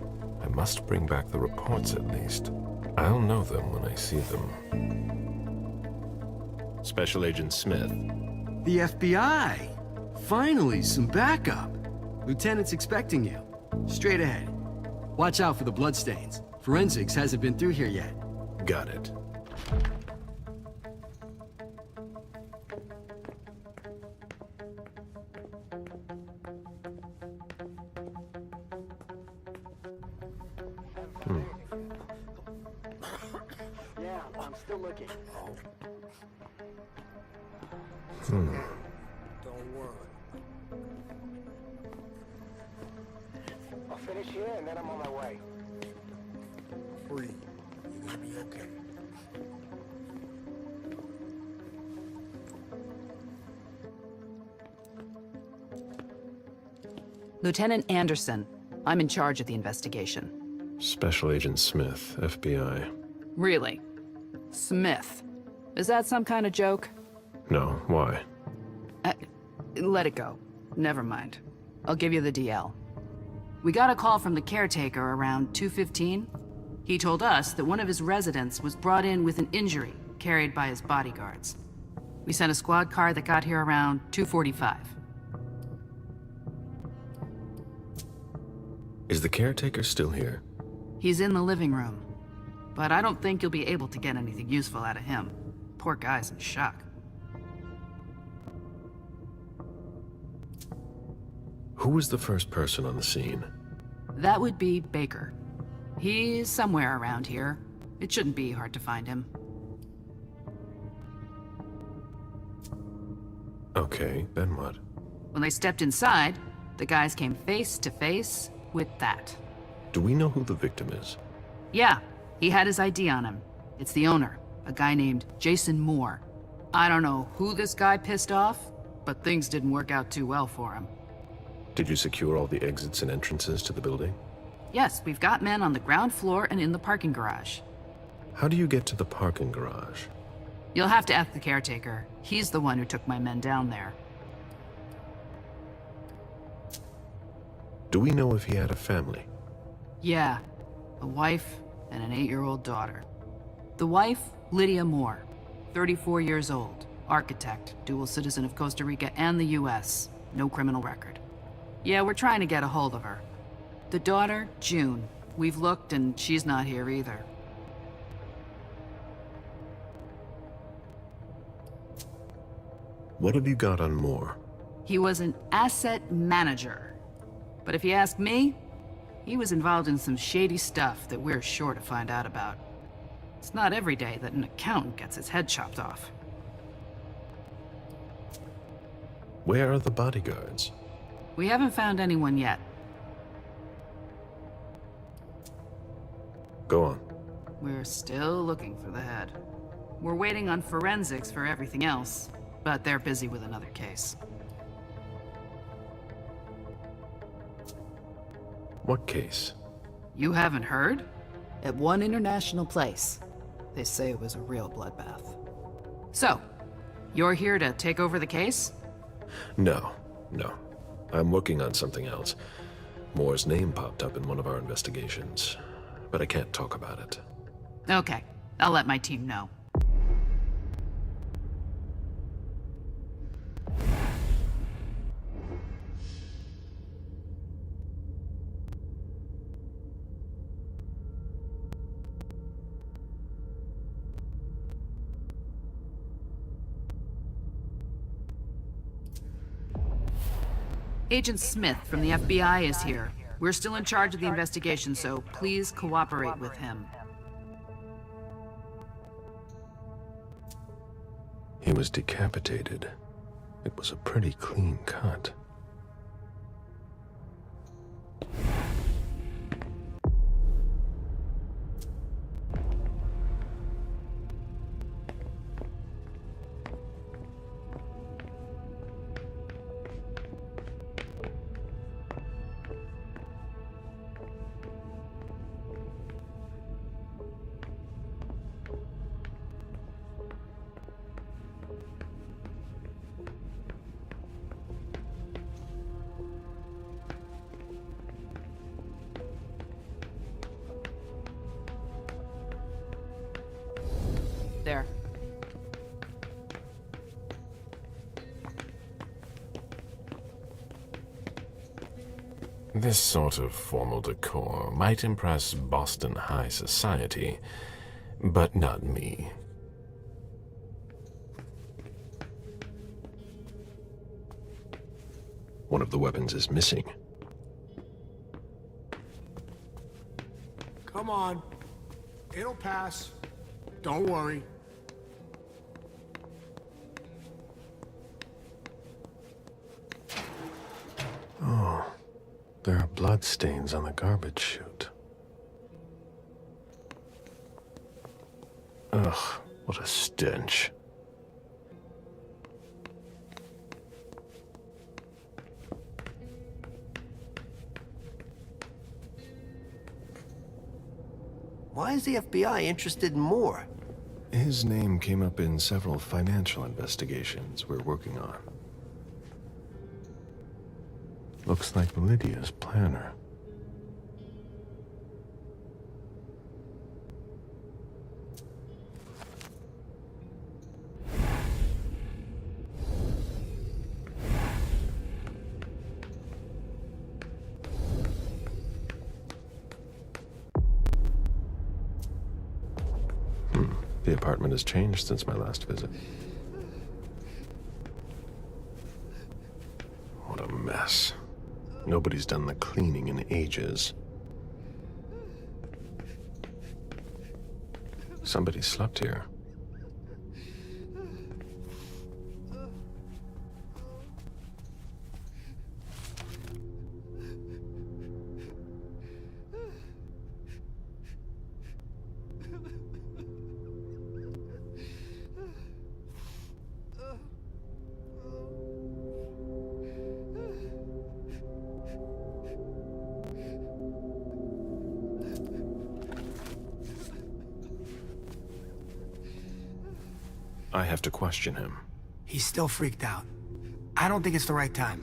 I must bring back the reports at least. I'll know them when I see them. Special Agent Smith. The FBI! Finally, some backup! Lieutenant's expecting you. Straight ahead. Watch out for the bloodstains. Forensics hasn't been through here yet. Got it. Yeah, I'm still looking. Hmm. Don't worry. I'll finish here and then I'm on my way. Free. You're gonna be okay. Lieutenant Anderson, I'm in charge of the investigation. Special Agent Smith, FBI. Really? Smith? Is that some kind of joke? No, why? Let it go. Never mind. I'll give you the DL. We got a call from the caretaker around 2:15. He told us that one of his residents was brought in with an injury carried by his bodyguards. We sent a squad car that got here around 2:45. Is the caretaker still here? He's in the living room, but I don't think you'll be able to get anything useful out of him. Poor guy's in shock. Who was the first person on the scene? That would be Baker. He's somewhere around here. It shouldn't be hard to find him. Okay, then what? When they stepped inside, the guys came face to face with that. Do we know who the victim is? Yeah, he had his ID on him. It's the owner, a guy named Jason Moore. I don't know who this guy pissed off, but things didn't work out too well for him. Did you secure all the exits and entrances to the building? Yes, we've got men on the ground floor and in the parking garage. How do you get to the parking garage? You'll have to ask the caretaker. He's the one who took my men down there. Do we know if he had a family? Yeah, a wife and an 8-year-old daughter. The wife, Lydia Moore, 34 years old, architect, dual citizen of Costa Rica and the US, no criminal record. Yeah, we're trying to get a hold of her. The daughter, June. We've looked and she's not here either. What have you got on Moore? He was an asset manager. But if you ask me, he was involved in some shady stuff that we're sure to find out about. It's not every day that an accountant gets his head chopped off. Where are the bodyguards? We haven't found anyone yet. Go on. We're still looking for the head. We're waiting on forensics for everything else, but they're busy with another case. What case? You haven't heard? At one international place. They say it was a real bloodbath. So, you're here to take over the case? No. I'm working on something else. Moore's name popped up in one of our investigations, but I can't talk about it. Okay, I'll let my team know. Agent Smith from the FBI is here. We're still in charge of the investigation, so please cooperate with him. He was decapitated. It was a pretty clean cut. There. This sort of formal decor might impress Boston high society, but not me. One of the weapons is missing. Come on. It'll pass. Don't worry. Oh, there are bloodstains on the garbage chute. Ugh, what a stench. Why is the FBI interested in more? His name came up in several financial investigations we're working on. Looks like Lydia's planner. The apartment has changed since my last visit. What a mess. Nobody's done the cleaning in ages. Somebody slept here. I have to question him. He's still freaked out. I don't think it's the right time.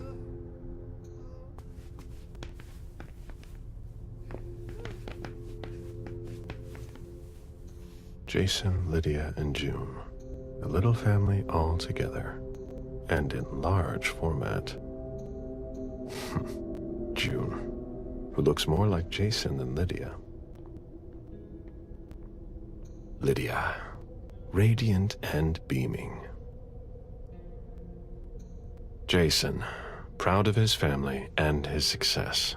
Jason, Lydia, and June. A little family all together. And in large format. June, who looks more like Jason than Lydia. Lydia, radiant and beaming. Jason, proud of his family and his success.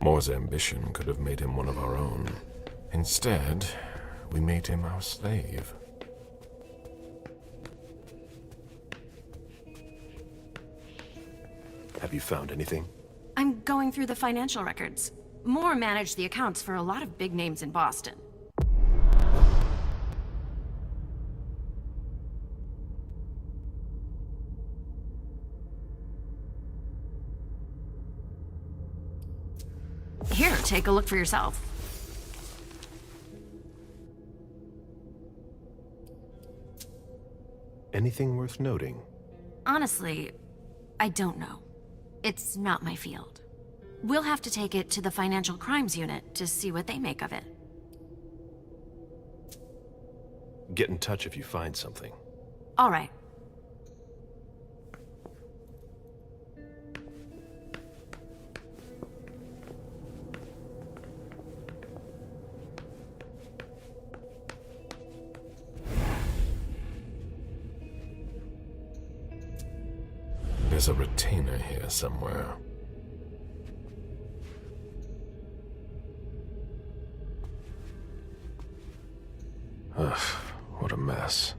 Moore's ambition could have made him one of our own. Instead, we made him our slave. Have you found anything? I'm going through the financial records. Moore managed the accounts for a lot of big names in Boston. Here, take a look for yourself. Anything worth noting? Honestly, I don't know. It's not my field. We'll have to take it to the Financial Crimes Unit to see what they make of it. Get in touch if you find something. All right. There's a retainer here somewhere. Ugh, what a mess.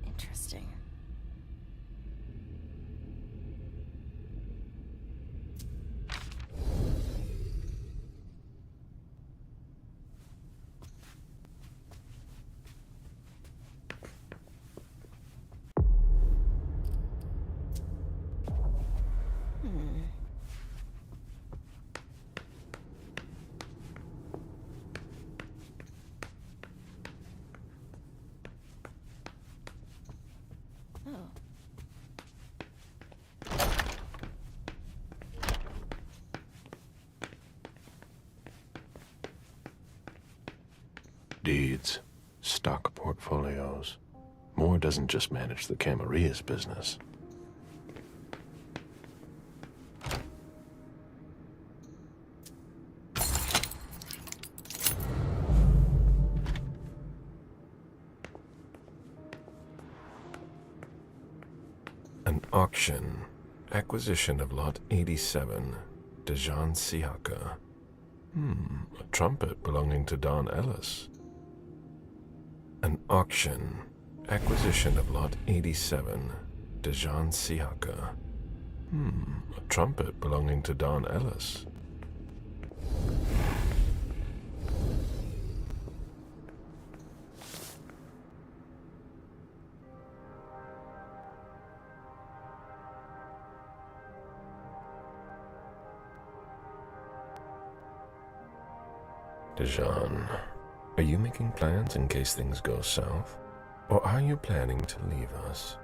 Interesting. deeds, stock portfolios. Moore doesn't just manage the Camarilla's business. An auction. Acquisition of Lot 87, Dejan Siaka. A trumpet belonging to Don Ellis. An auction. Acquisition of Lot 87, Dejan Siaka. A trumpet belonging to Don Ellis. Dejan, are you making plans in case things go south? Or are you planning to leave us?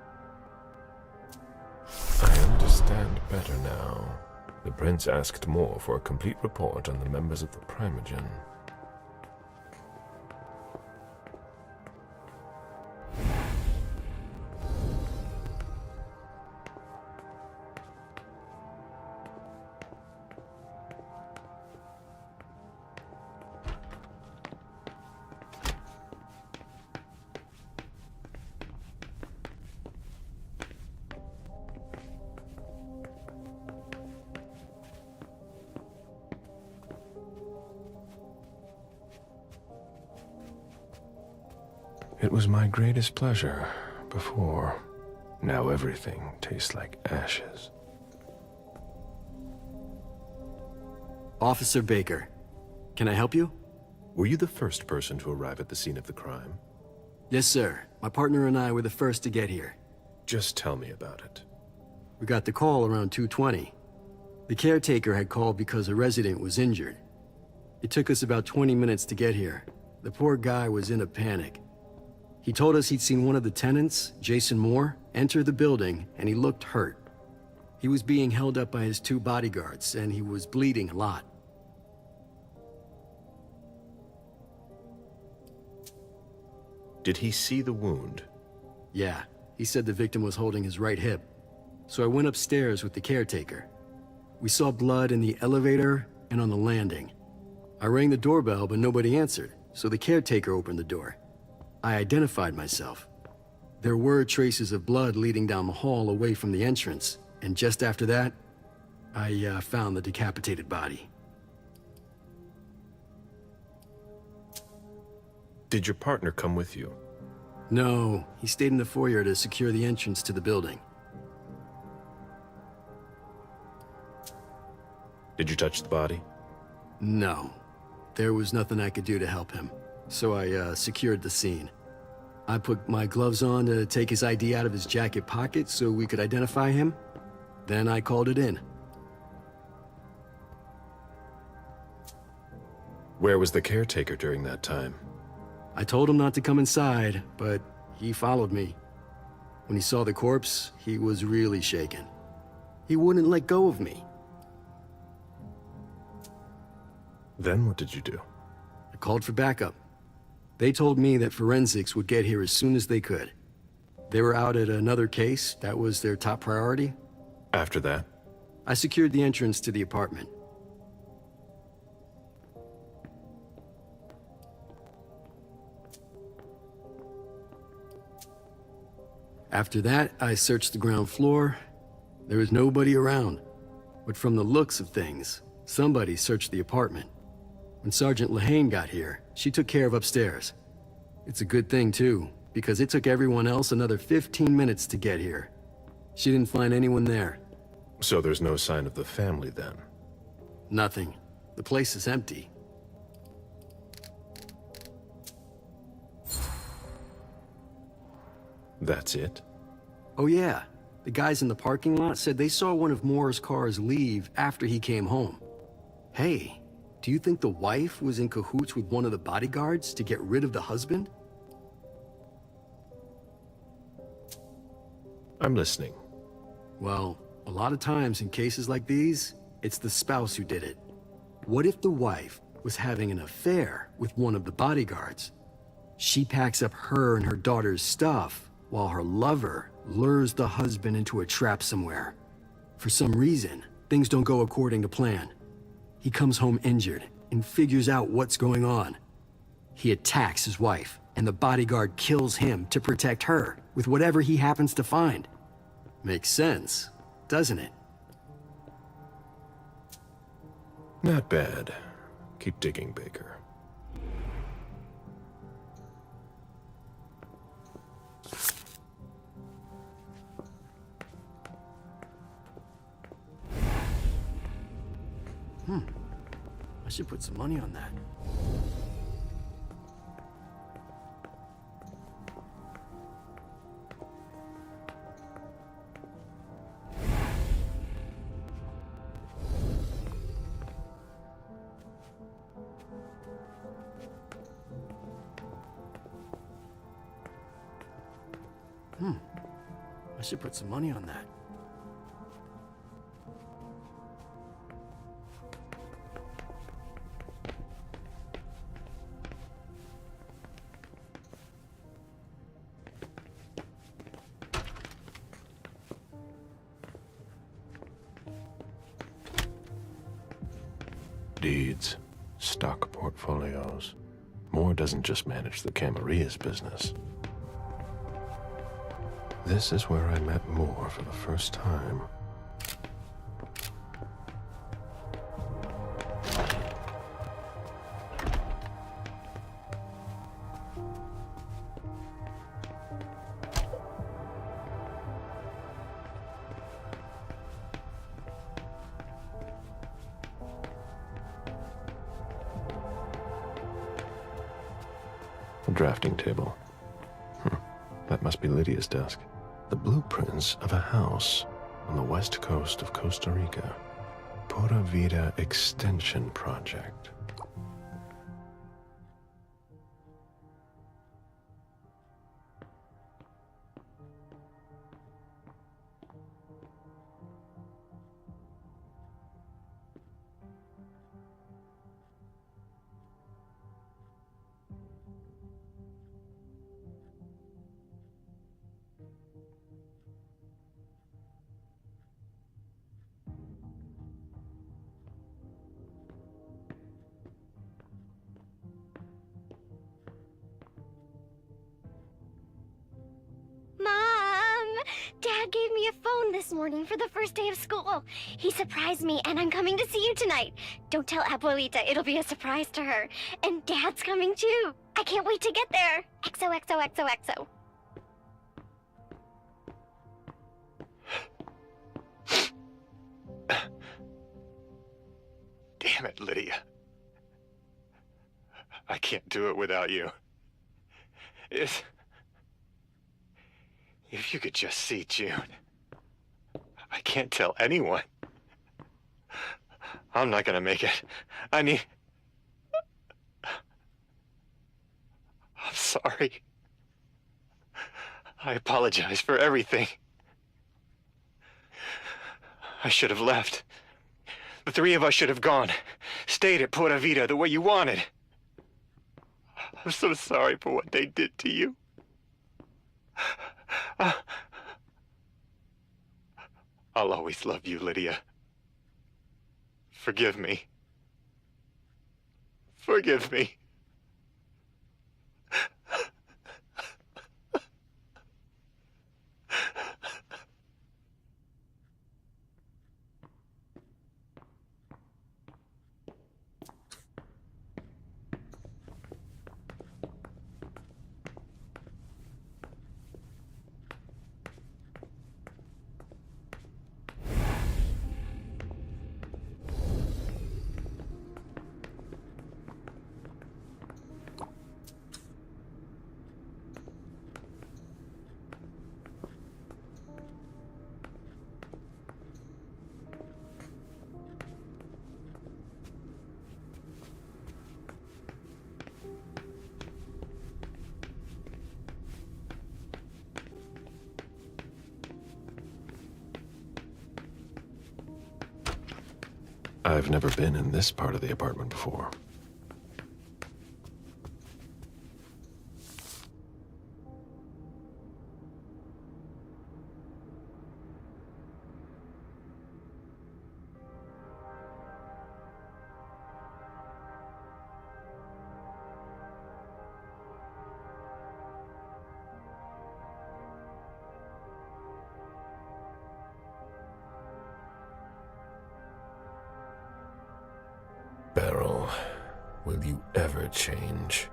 I understand better now. The Prince asked Moore for a complete report on the members of the Primogen. It was my greatest pleasure before. Now everything tastes like ashes. Officer Baker, can I help you? Were you the first person to arrive at the scene of the crime? Yes, sir. My partner and I were the first to get here. Just tell me about it. We got the call around 2:20. The caretaker had called because a resident was injured. It took us about 20 minutes to get here. The poor guy was in a panic. He told us he'd seen one of the tenants, Jason Moore, enter the building, and he looked hurt. He was being held up by his 2 bodyguards, and he was bleeding a lot. Did he see the wound? Yeah, he said the victim was holding his right hip. So I went upstairs with the caretaker. We saw blood in the elevator and on the landing. I rang the doorbell, but nobody answered, so the caretaker opened the door. I identified myself. There were traces of blood leading down the hall away from the entrance, and just after that, I found the decapitated body. Did your partner come with you? No, he stayed in the foyer to secure the entrance to the building. Did you touch the body? No. There was nothing I could do to help him, so I secured the scene. I put my gloves on to take his ID out of his jacket pocket so we could identify him. Then I called it in. Where was the caretaker during that time? I told him not to come inside, but he followed me. When he saw the corpse, he was really shaken. He wouldn't let go of me. Then what did you do? I called for backup. They told me that forensics would get here as soon as they could. They were out at another case. That was their top priority. After that? I secured the entrance to the apartment. After that, I searched the ground floor. There was nobody around. But from the looks of things, somebody searched the apartment. When Sergeant Lehane got here, she took care of upstairs. It's a good thing, too, because it took everyone else another 15 minutes to get here. She didn't find anyone there. So there's no sign of the family, then? Nothing. The place is empty. That's it? Oh yeah. The guys in the parking lot said they saw one of Moore's cars leave after he came home. Hey, do you think the wife was in cahoots with one of the bodyguards to get rid of the husband? I'm listening. Well, a lot of times in cases like these, it's the spouse who did it. What if the wife was having an affair with one of the bodyguards? She packs up her and her daughter's stuff, while her lover lures the husband into a trap somewhere. For some reason, things don't go according to plan. He comes home injured and figures out what's going on. He attacks his wife, and the bodyguard kills him to protect her with whatever he happens to find. Makes sense, doesn't it? Not bad. Keep digging, Baker. I should put some money on that. I should put some money on that. Deeds, stock portfolios. Moore doesn't just manage the Camaria's business. This is where I met Moore for the first time. A drafting table. That must be Lydia's desk. The blueprints of a house on the west coast of Costa Rica. Pura Vida Extension Project. Dad gave me a phone this morning for the first day of school. He surprised me, and I'm coming to see you tonight. Don't tell Abuelita, it'll be a surprise to her. And Dad's coming too. I can't wait to get there. XOXOXOXO. Damn it, Lydia. I can't do it without you. If you could just see June. I can't tell anyone. I'm not gonna make it. I'm sorry. I apologize for everything. I should have left. The three of us should have gone. Stayed at Pura Vida the way you wanted. I'm so sorry for what they did to you. I'll always love you, Lydia. Forgive me. Forgive me. I've never been in this part of the apartment before. Beryl, will you ever change?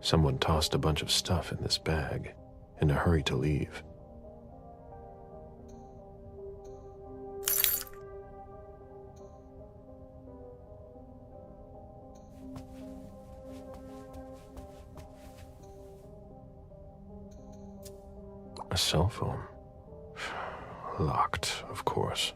Someone tossed a bunch of stuff in this bag, in a hurry to leave. A cell phone. Locked, of course.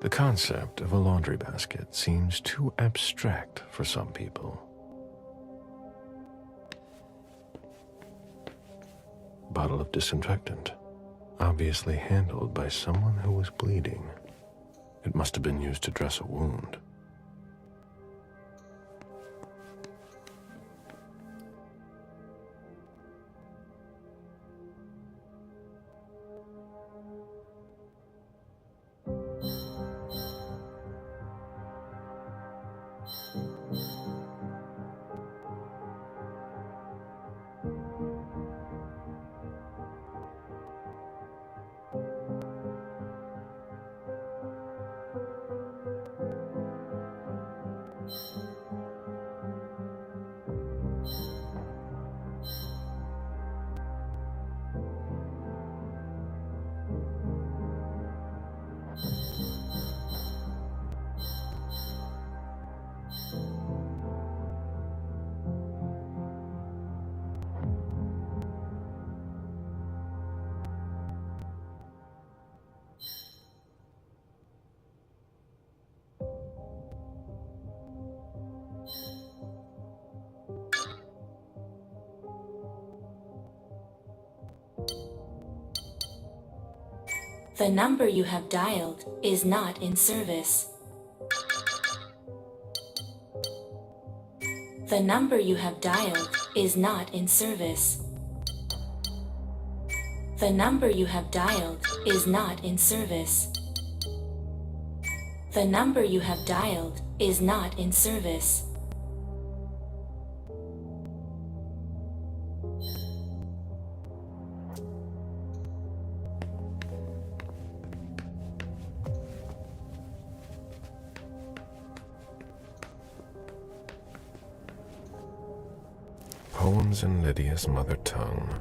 The concept of a laundry basket seems too abstract for some people. Bottle of disinfectant, obviously handled by someone who was bleeding. It must have been used to dress a wound. The number you have dialed is not in service. The number you have dialed is not in service. The number you have dialed is not in service. The number you have dialed is not in service. Poems in Lydia's mother tongue.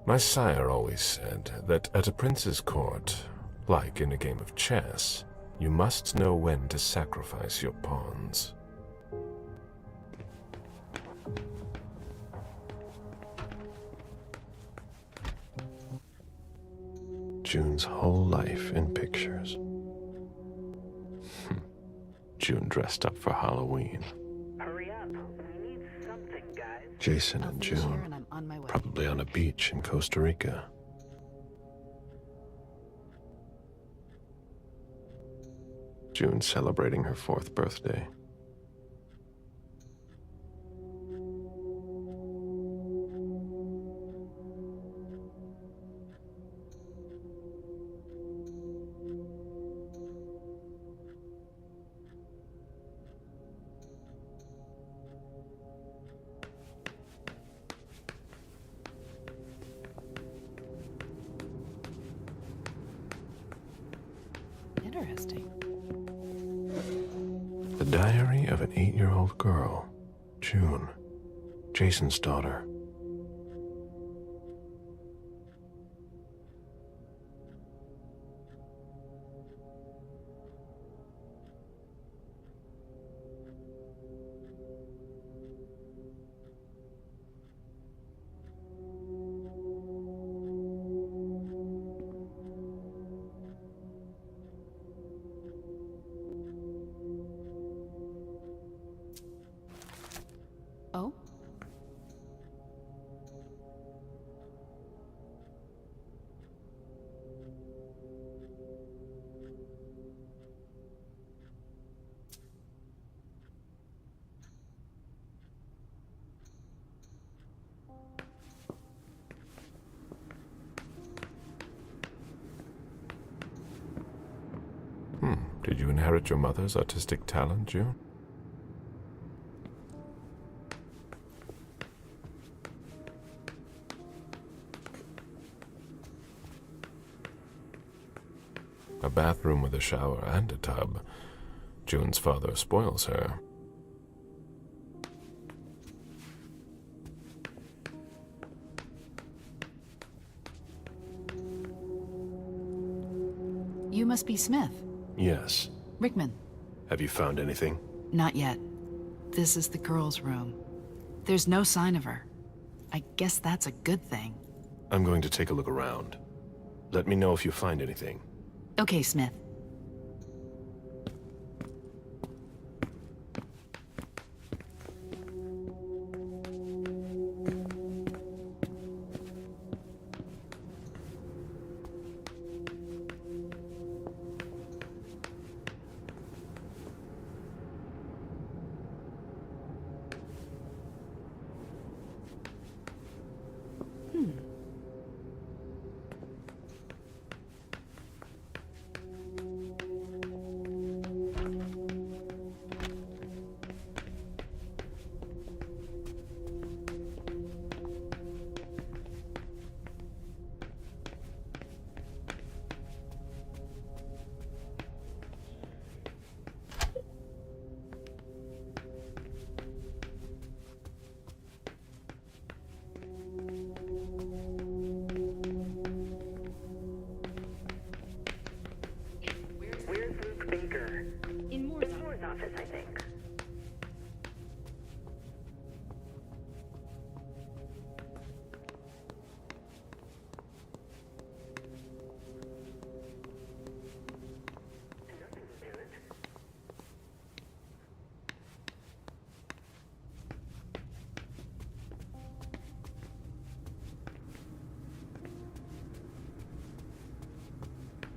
My sire always said that at a prince's court, like in a game of chess, you must know when to sacrifice your pawns. June's whole life in pictures. June dressed up for Halloween. Hurry up. We need something, guys. Jason and June, probably on a beach in Costa Rica. June celebrating her 4th birthday. Interesting. The diary of an 8-year-old girl, June, Jason's daughter. Oh? Did you inherit your mother's artistic talent, June? A bathroom with a shower and a tub. June's father spoils her. You must be Smith. Yes. Rickman. Have you found anything? Not yet. This is the girl's room. There's no sign of her. I guess that's a good thing. I'm going to take a look around. Let me know if you find anything. Okay, Smith.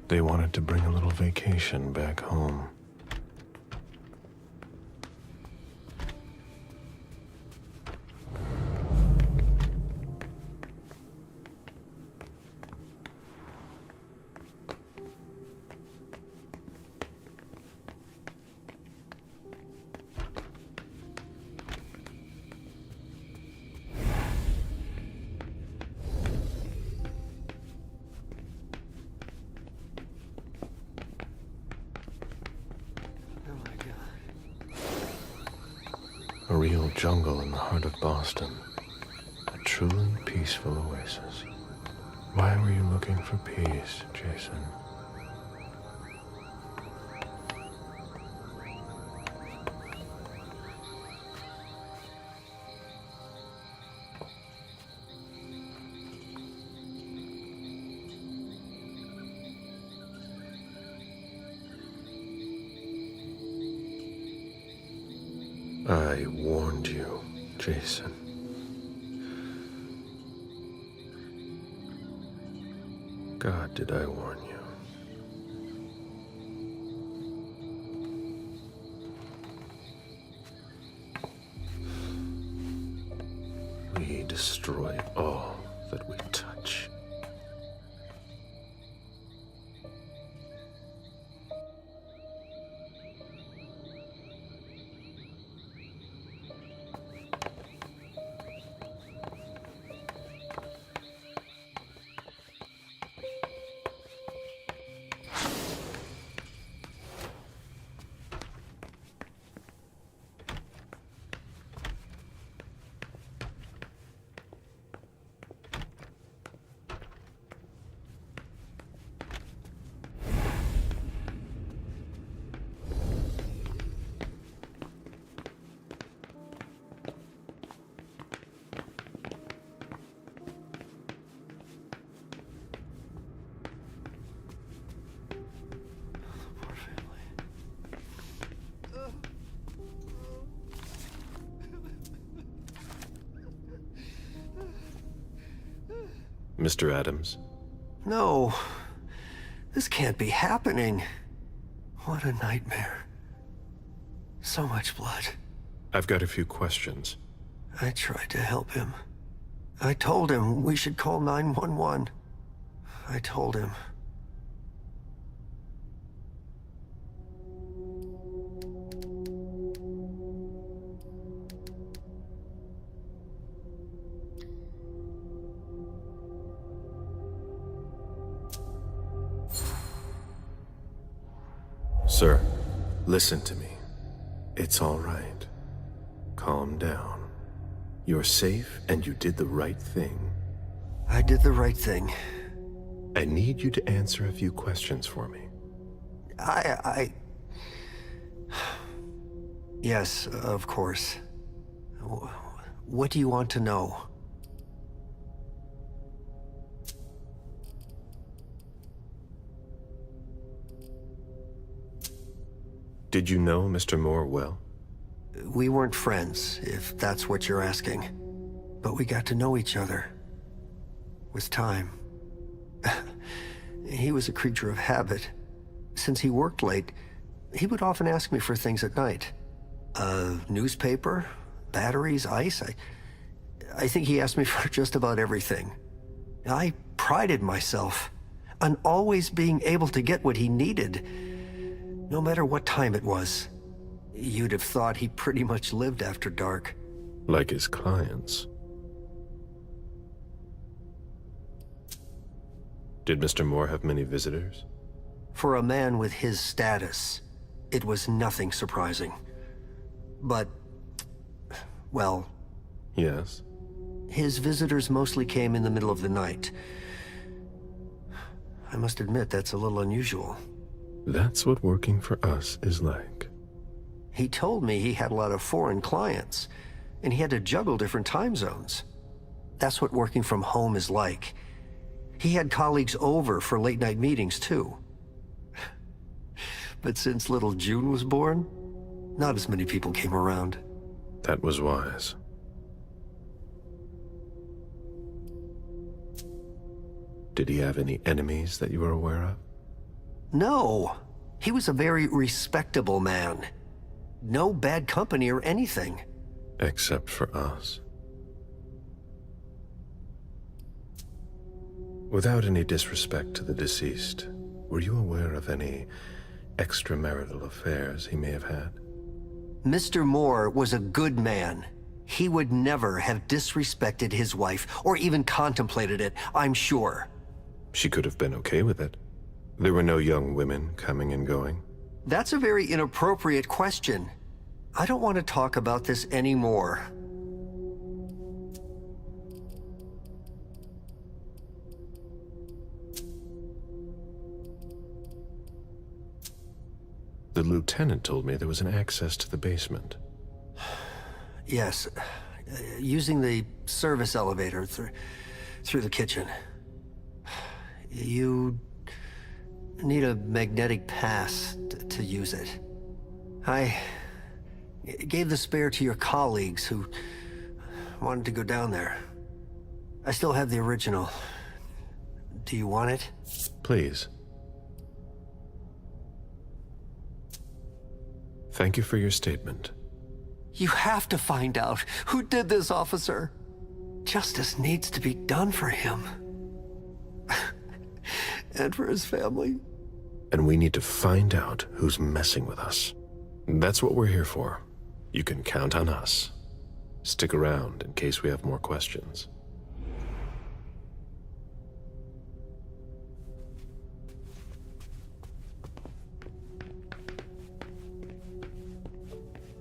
They wanted to bring a little vacation back home. A real jungle in the heart of Boston. A truly peaceful oasis. Why were you looking for peace, Jason? I warned you, Jason. God, did I warn you? We destroy all that we touch. Mr. Adams? No. This can't be happening. What a nightmare. So much blood. I've got a few questions. I tried to help him. I told him we should call 911. I told him. Sir, listen to me. It's all right. Calm down. You're safe and you did the right thing. I did the right thing. I need you to answer a few questions for me. Yes, of course. What do you want to know? Did you know Mr. Moore well? We weren't friends, if that's what you're asking. But we got to know each other. With time. He was a creature of habit. Since he worked late, he would often ask me for things at night. A newspaper, batteries, ice. I think he asked me for just about everything. I prided myself on always being able to get what he needed, no matter what time it was. You'd have thought he pretty much lived after dark. Like his clients. Did Mr. Moore have many visitors? For a man with his status, it was nothing surprising. But, well... Yes? His visitors mostly came in the middle of the night. I must admit, that's a little unusual. That's what working for us is like. He told me he had a lot of foreign clients, and he had to juggle different time zones. That's what working from home is like. He had colleagues over for late-night meetings, too. But since little June was born, not as many people came around. That was wise. Did he have any enemies that you were aware of? No. He was a very respectable man. No bad company or anything. Except for us. Without any disrespect to the deceased, were you aware of any extramarital affairs he may have had? Mr. Moore was a good man. He would never have disrespected his wife, or even contemplated it, I'm sure. She could have been okay with it. There were no young women coming and going. That's a very inappropriate question. I don't want to talk about this anymore. The lieutenant told me there was an access to the basement. Yes, using the service elevator through the kitchen. You need a magnetic pass to use it. I gave the spare to your colleagues who wanted to go down there. I still have the original. Do you want it? Please. Thank you for your statement. You have to find out who did this, officer. Justice needs to be done for him. And for his family. And we need to find out who's messing with us. That's what we're here for. You can count on us. Stick around in case we have more questions.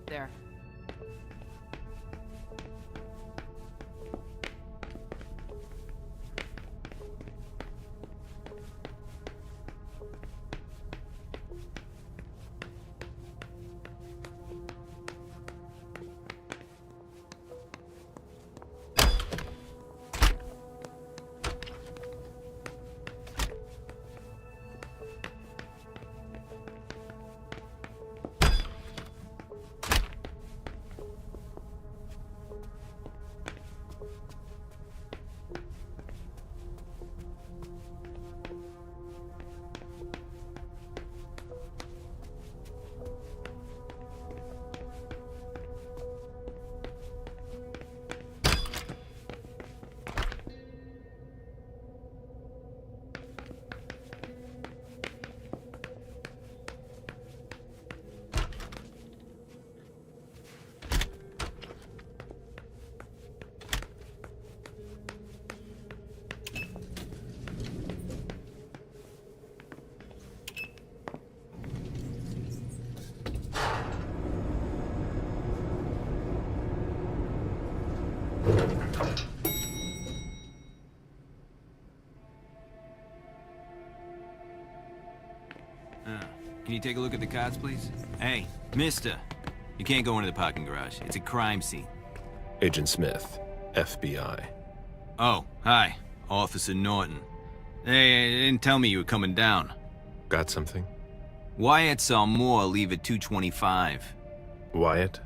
There. Can you take a look at the cards, please? Hey, mister. You can't go into the parking garage. It's a crime scene. Agent Smith, FBI. Oh, hi. Officer Norton. Hey, they didn't tell me you were coming down. Got something? Wyatt saw Moore leave at 2:25. Wyatt?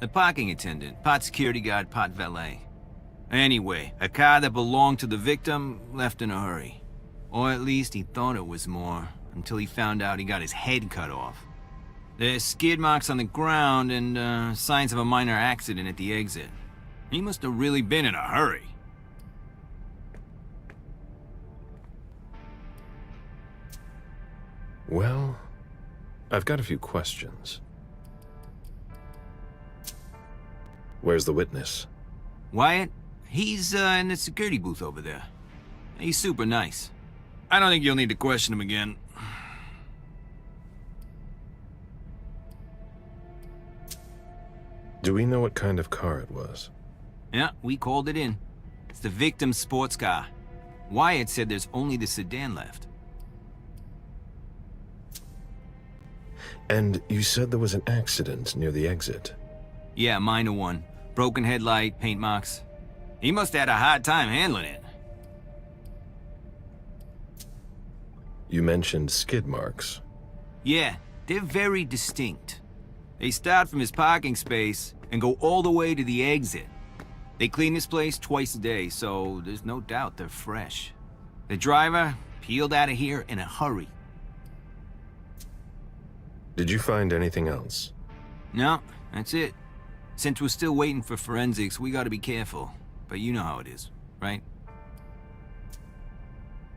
The parking attendant, part security guard, part valet. Anyway, a car that belonged to the victim left in a hurry. Or at least he thought it was Moore, until he found out he got his head cut off. There's skid marks on the ground and signs of a minor accident at the exit. He must have really been in a hurry. Well, I've got a few questions. Where's the witness? Wyatt? He's in the security booth over there. He's super nice. I don't think you'll need to question him again. Do we know what kind of car it was? Yeah, we called it in. It's the victim's sports car. Wyatt said there's only the sedan left. And you said there was an accident near the exit? Yeah, minor one. Broken headlight, paint marks. He must have had a hard time handling it. You mentioned skid marks. Yeah, they're very distinct. They start from his parking space and go all the way to the exit. They clean this place twice a day, so there's no doubt they're fresh. The driver peeled out of here in a hurry. Did you find anything else? No, that's it. Since we're still waiting for forensics, we gotta be careful. But you know how it is, right?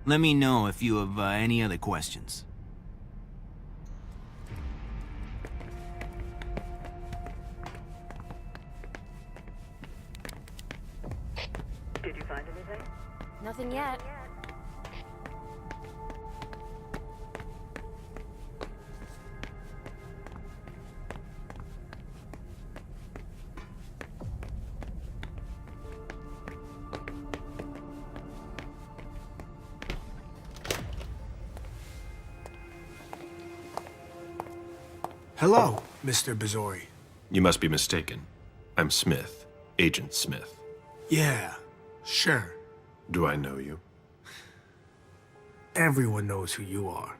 Let me know if you have any other questions. Did you find anything? Nothing yet. Hello, Mr. Bazori. You must be mistaken. I'm Smith, Agent Smith. Yeah, sure. Do I know you? Everyone knows who you are.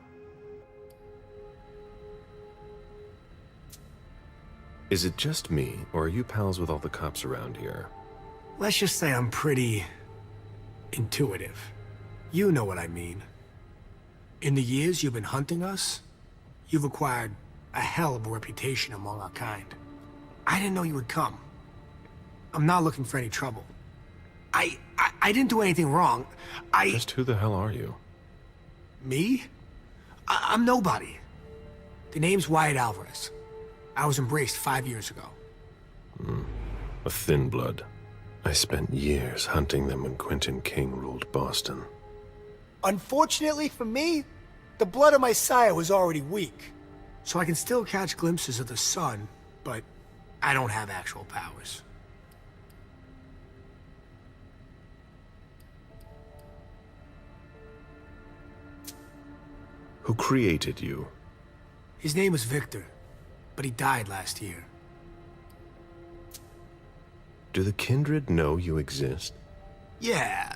Is it just me, or are you pals with all the cops around here? Let's just say I'm pretty intuitive. You know what I mean. In the years you've been hunting us, you've acquired a hell of a reputation among our kind. I didn't know you would come. I'm not looking for any trouble. I didn't do anything wrong. Just who the hell are you? Me? I'm nobody. The name's Wyatt Alvarez. I was embraced 5 years ago. A thin blood. I spent years hunting them when Quentin King ruled Boston. Unfortunately for me, the blood of my sire was already weak. So I can still catch glimpses of the sun, but I don't have actual powers. Who created you? His name was Victor, but he died last year. Do the kindred know you exist? Yeah.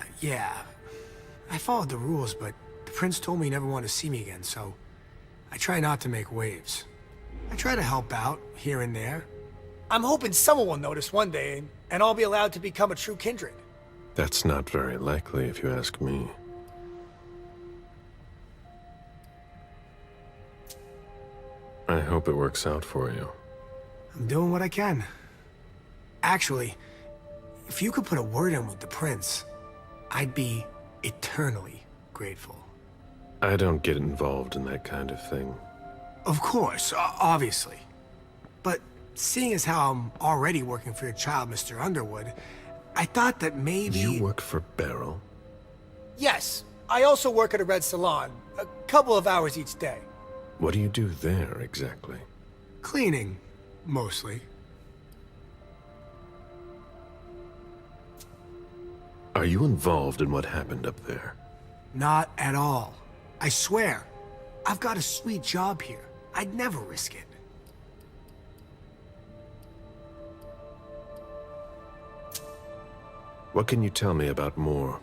I followed the rules, but the prince told me he never wanted to see me again, so I try not to make waves. I try to help out, here and there. I'm hoping someone will notice one day, and I'll be allowed to become a true kindred. That's not very likely, if you ask me. I hope it works out for you. I'm doing what I can. Actually, if you could put a word in with the prince, I'd be eternally grateful. I don't get involved in that kind of thing. Of course, obviously. But seeing as how I'm already working for your child, Mr. Underwood, I thought that maybe... You work for Beryl? Yes. I also work at a red salon, a couple of hours each day. What do you do there, exactly? Cleaning, mostly. Are you involved in what happened up there? Not at all. I swear. I've got a sweet job here. I'd never risk it. What can you tell me about Moore?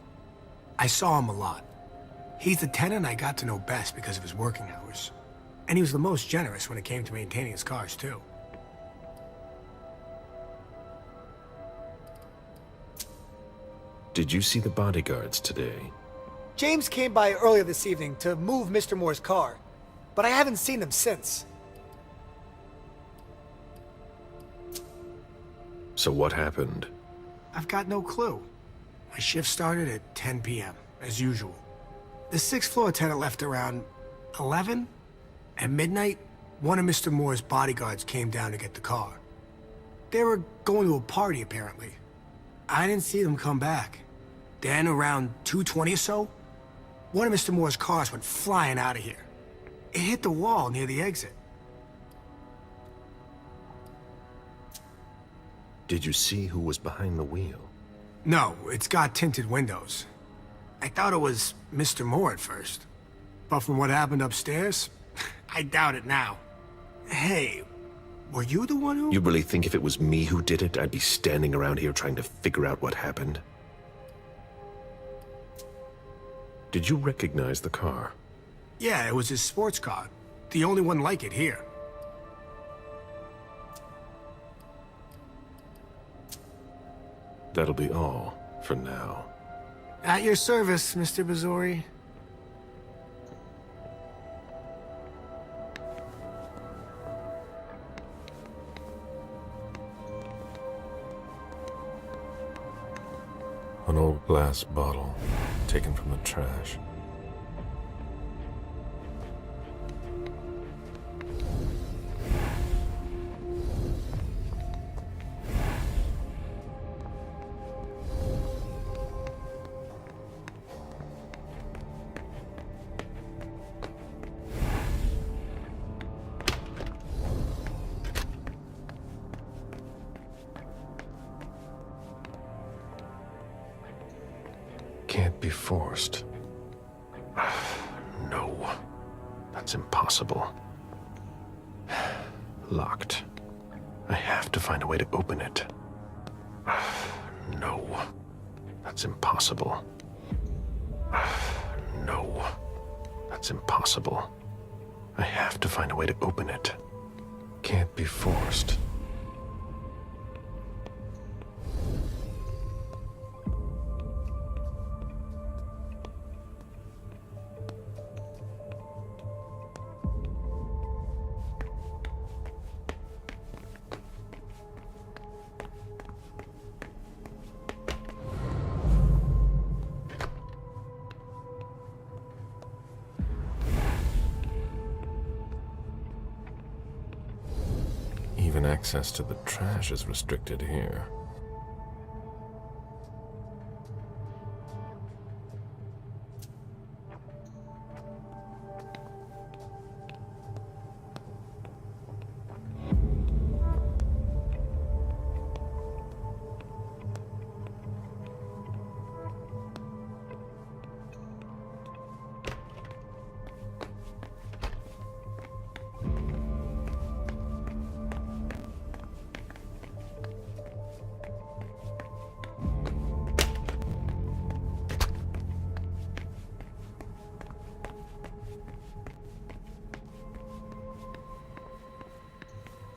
I saw him a lot. He's the tenant I got to know best because of his working hours. And he was the most generous when it came to maintaining his cars, too. Did you see the bodyguards today? James came by earlier this evening to move Mr. Moore's car, but I haven't seen them since. So what happened? I've got no clue. My shift started at 10 p.m., as usual. The 6th floor tenant left around 11? At midnight, one of Mr. Moore's bodyguards came down to get the car. They were going to a party, apparently. I didn't see them come back. Then, around 2:20 or so, one of Mr. Moore's cars went flying out of here. It hit the wall near the exit. Did you see who was behind the wheel? No, it's got tinted windows. I thought it was Mr. Moore at first. But from what happened upstairs, I doubt it now. Hey, were you the one who... You really think if it was me who did it, I'd be standing around here trying to figure out what happened? Did you recognize the car? Yeah, it was his sports car. The only one like it here. That'll be all for now. At your service, Mr. Bazori. An old glass bottle taken from the trash. Can't be forced. No, that's impossible. Locked. I have to find a way to open it. No, that's impossible. No, that's impossible. I have to find a way to open it. Can't be forced. Even access to the trash is restricted here.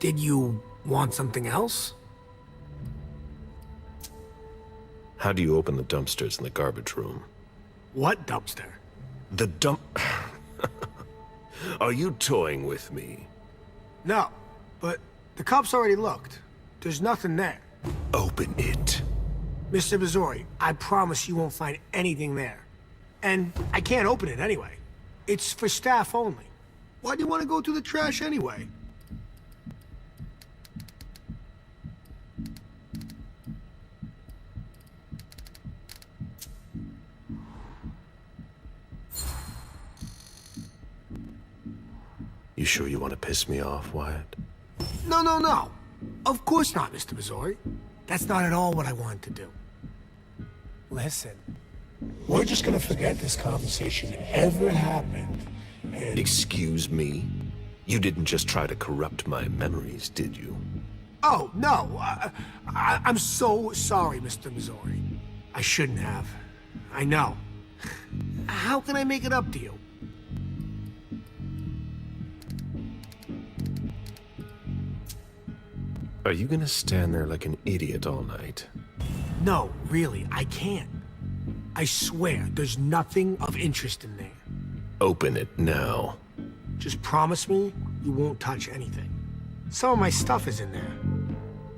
Did you want something else? How do you open the dumpsters in the garbage room? What dumpster? The dump... Are you toying with me? No, but the cops already looked. There's nothing there. Open it. Mr. Bazori, I promise you won't find anything there. And I can't open it anyway. It's for staff only. Why do you want to go through the trash anyway? You sure you want to piss me off, Wyatt? No, no, no. Of course not, Mr. Bazori. That's not at all what I wanted to do. Listen, we're just gonna forget this conversation ever happened, and... Excuse me? You didn't just try to corrupt my memories, did you? Oh, no. I'm so sorry, Mr. Missouri. I shouldn't have. I know. How can I make it up to you? Are you gonna stand there like an idiot all night? No, really, I can't. I swear, there's nothing of interest in there. Open it now. Just promise me you won't touch anything. Some of my stuff is in there.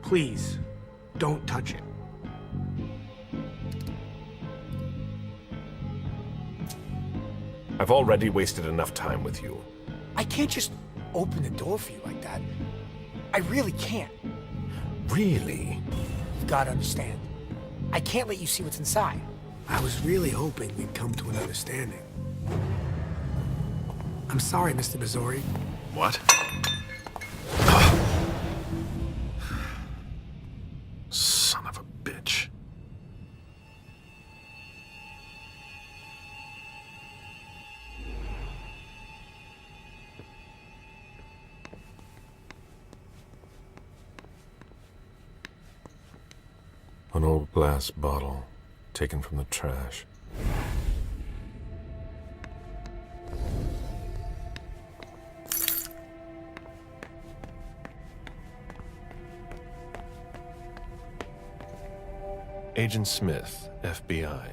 Please, don't touch it. I've already wasted enough time with you. I can't just open the door for you like that. I really can't. Really? You've got to understand. I can't let you see what's inside. I was really hoping we'd come to an understanding. I'm sorry, Mr. Missouri. What? Son of a bitch. An old glass bottle taken from the trash. Agent Smith, FBI.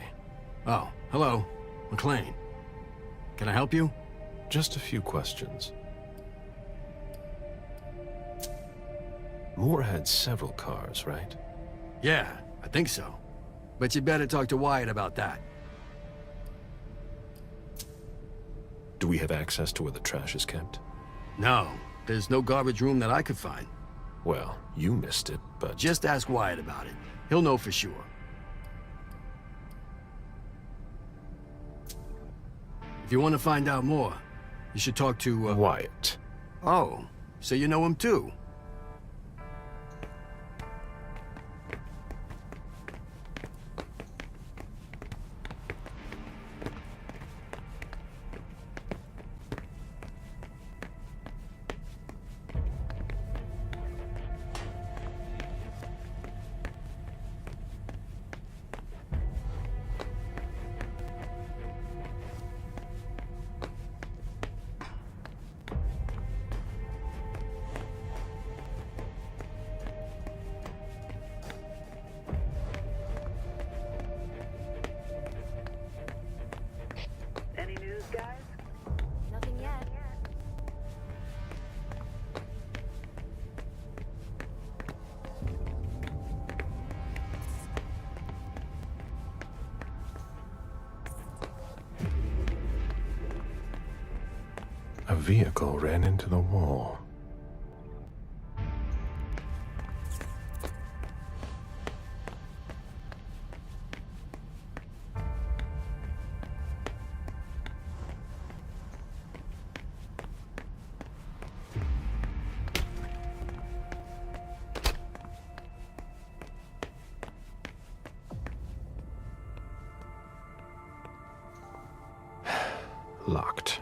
Oh, hello. McLean. Can I help you? Just a few questions. Moore had several cars, right? Yeah, I think so. But you better talk to Wyatt about that. Do we have access to where the trash is kept? No, there's no garbage room that I could find. Well, you missed it, but... Just ask Wyatt about it. He'll know for sure. If you want to find out more, you should talk to, Wyatt. Oh, so you know him too? Any news, guys? Nothing yet. A vehicle ran into the wall. Locked.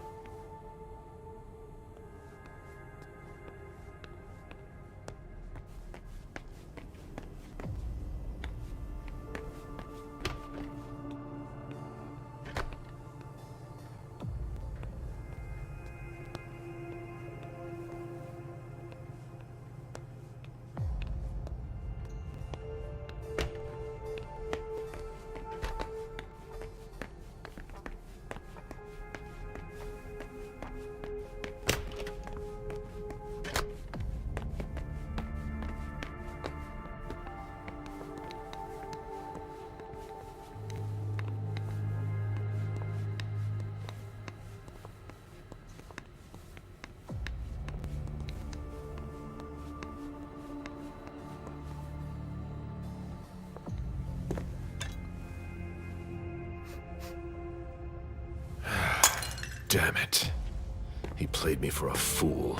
Damn it. He played me for a fool.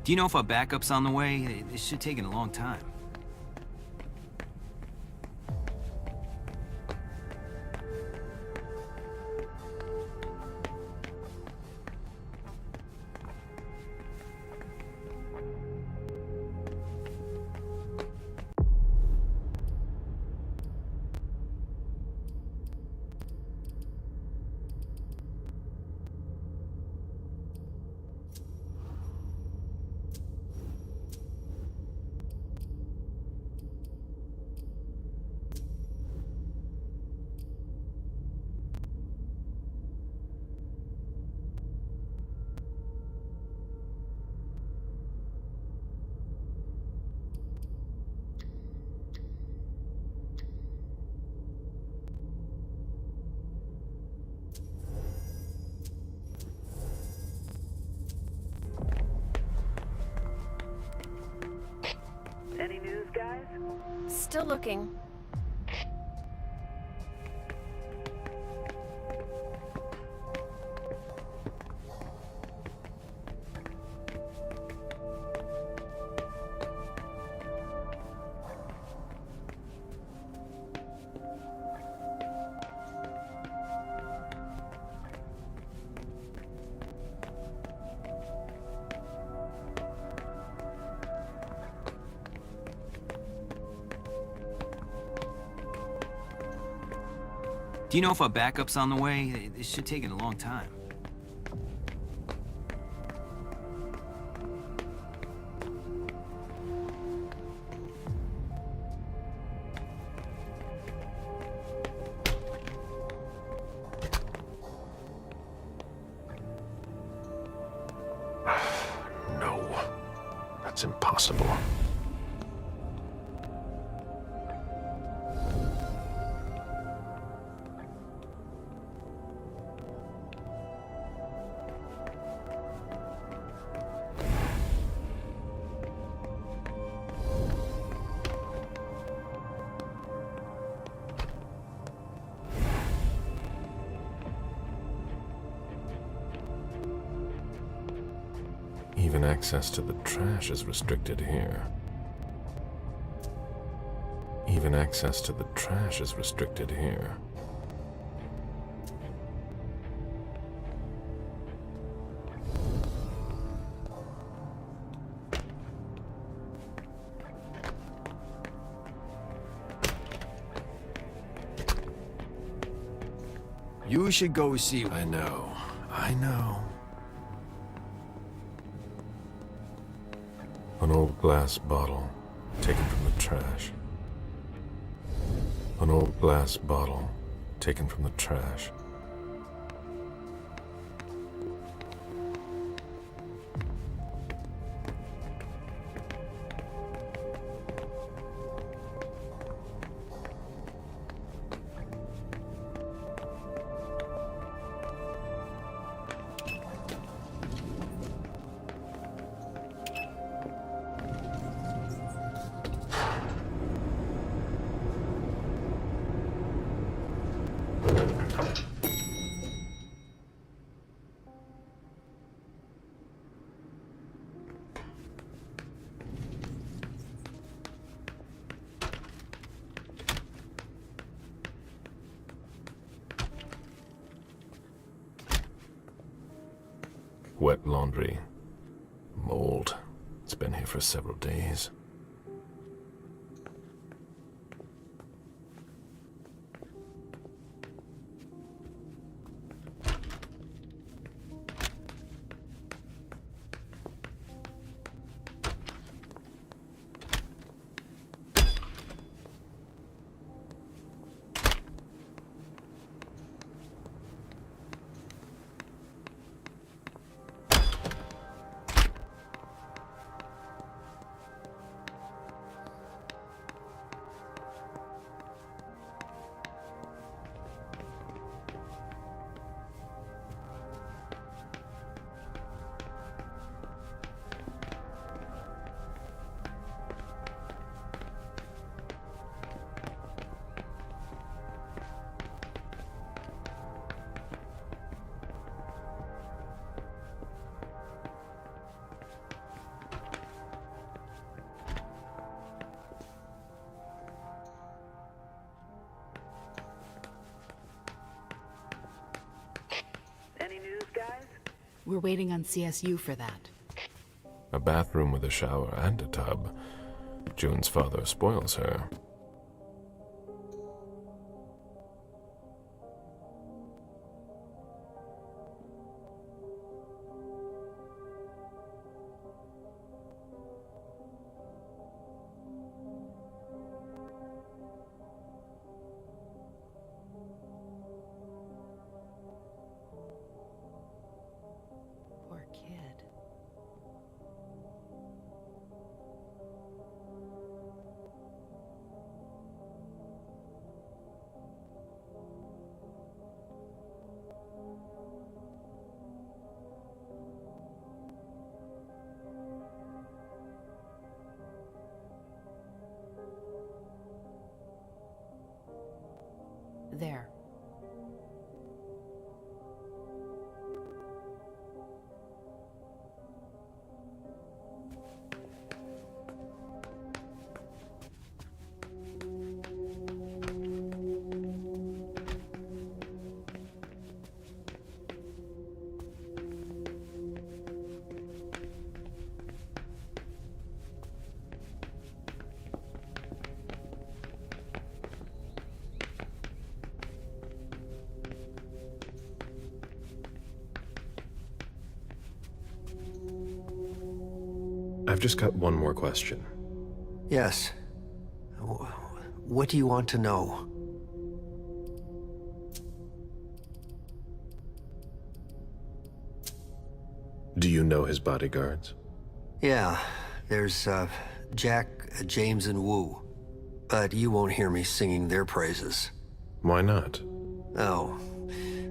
Do you know if our backup's on the way? This should take a long time. Any news, guys? Still looking. Do you know if our backup's on the way? This should take a long time. No, that's impossible. Even access to the trash is restricted here. Even access to the trash is restricted here. You should go see. I know. I know. An old glass bottle taken from the trash. An old glass bottle taken from the trash. Wet laundry. Mold. It's been here for several days. We're waiting on CSU for that. A bathroom with a shower and a tub. June's father spoils her. Poor kid. There. I've just got one more question. Yes. What do you want to know? Do you know his bodyguards? Yeah, there's Jack, James, and Wu. But you won't hear me singing their praises. Why not? Oh,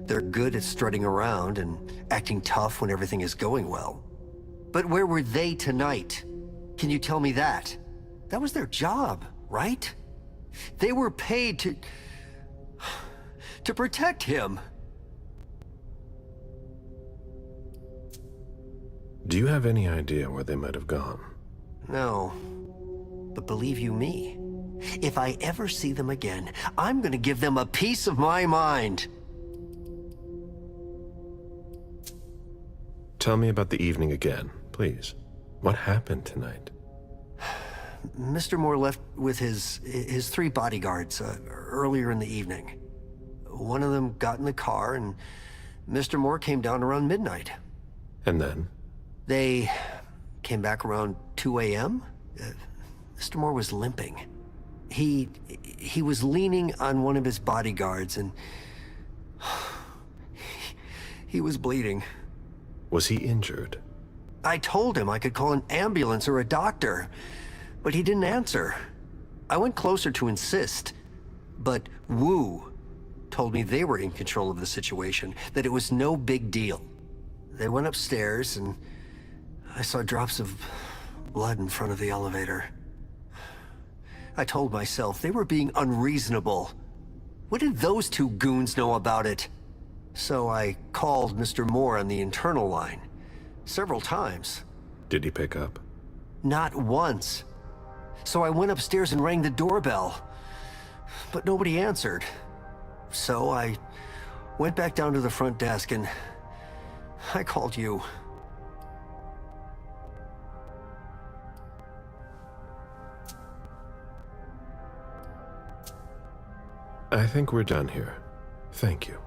they're good at strutting around and acting tough when everything is going well. But where were they tonight? Can you tell me that? That was their job, right? They were paid to protect him. Do you have any idea where they might have gone? No. But believe you me, if I ever see them again, I'm gonna give them a piece of my mind. Tell me about the evening again, please. What happened tonight? Mr. Moore left with his three bodyguards earlier in the evening. One of them got in the car, and Mr. Moore came down around midnight. And then? They came back around 2 a.m. Mr. Moore was limping. He was leaning on one of his bodyguards, and he was bleeding. Was he injured? I told him I could call an ambulance or a doctor, but he didn't answer. I went closer to insist, but Wu told me they were in control of the situation, that it was no big deal. They went upstairs, and I saw drops of blood in front of the elevator. I told myself they were being unreasonable. What did those two goons know about it? So I called Mr. Moore on the internal line. Several times. Did he pick up? Not once. So I went upstairs and rang the doorbell. But nobody answered. So I went back down to the front desk and I called you. I think we're done here. Thank you.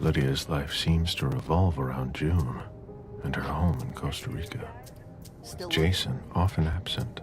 Lydia's life seems to revolve around June and her home in Costa Rica, with Jason often absent.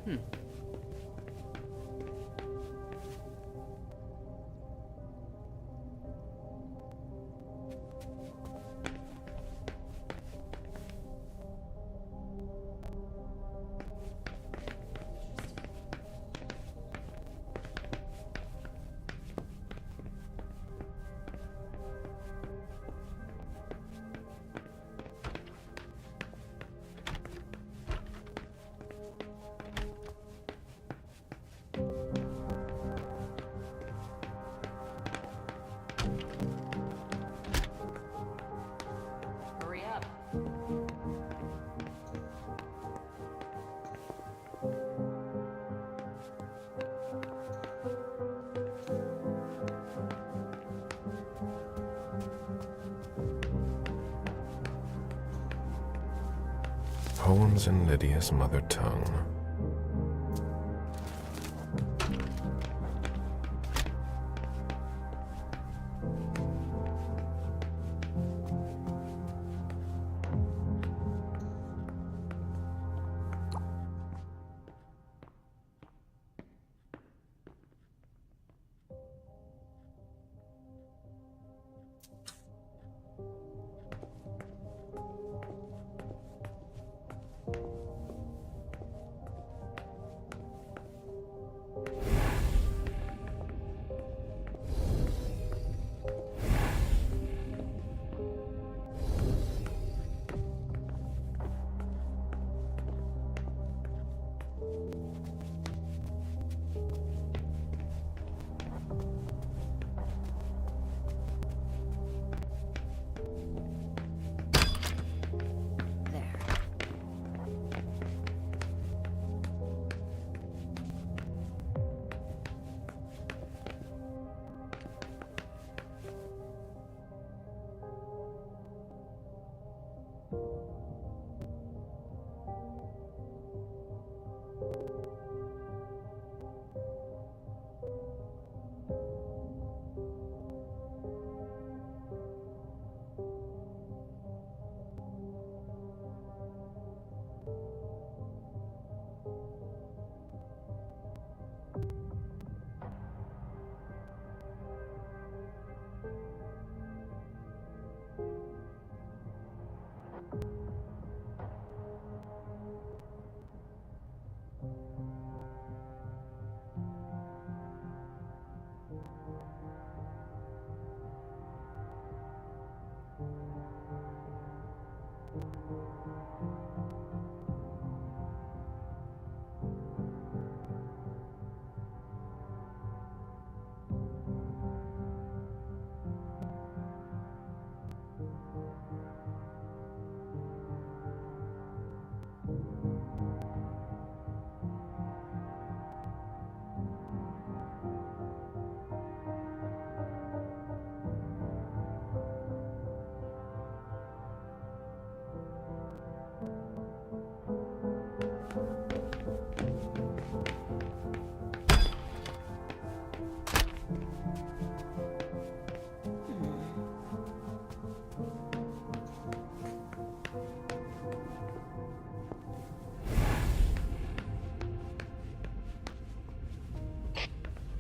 Hurry up. Poems in Lydia's mother tongue.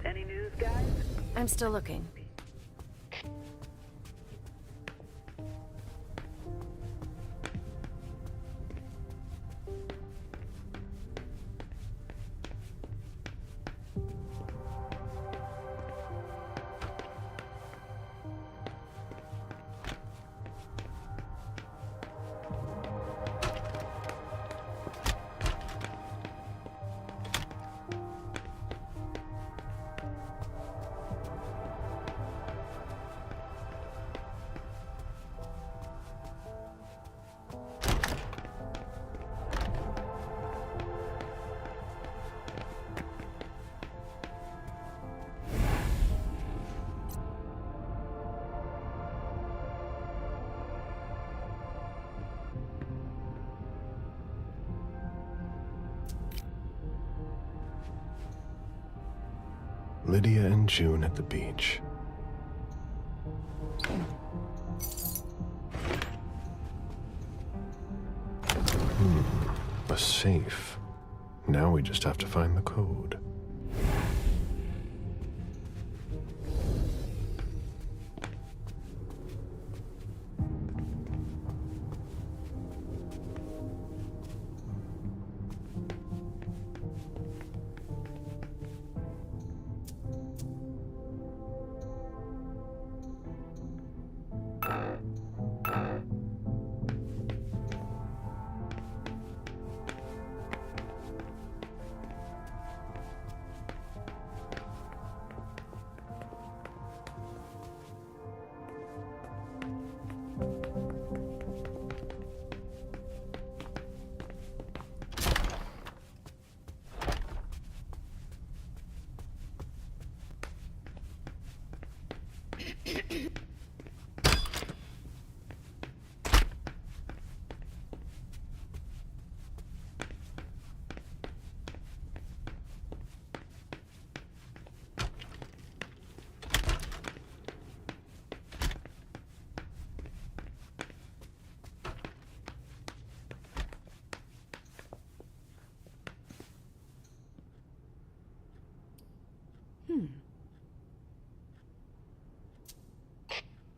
Any news, guys? I'm still looking. Lydia and June at the beach. A safe. Now we just have to find the code.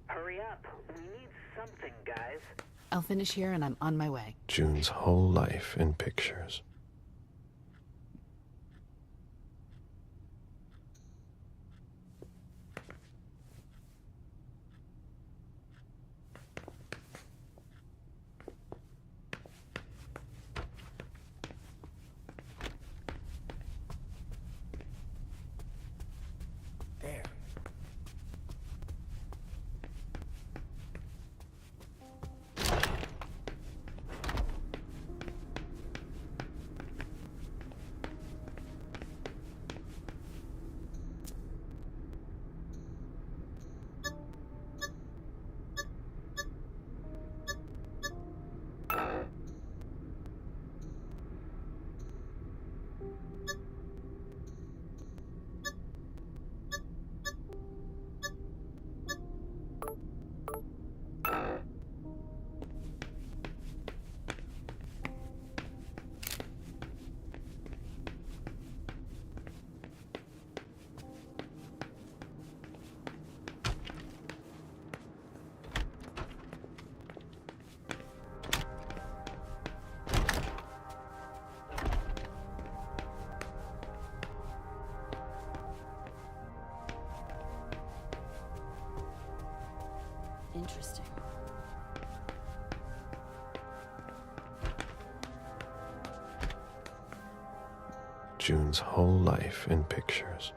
Hurry up. We need something, guys. I'll finish here and I'm on my way. June's whole life in pictures. There. Interesting. June's whole life in pictures.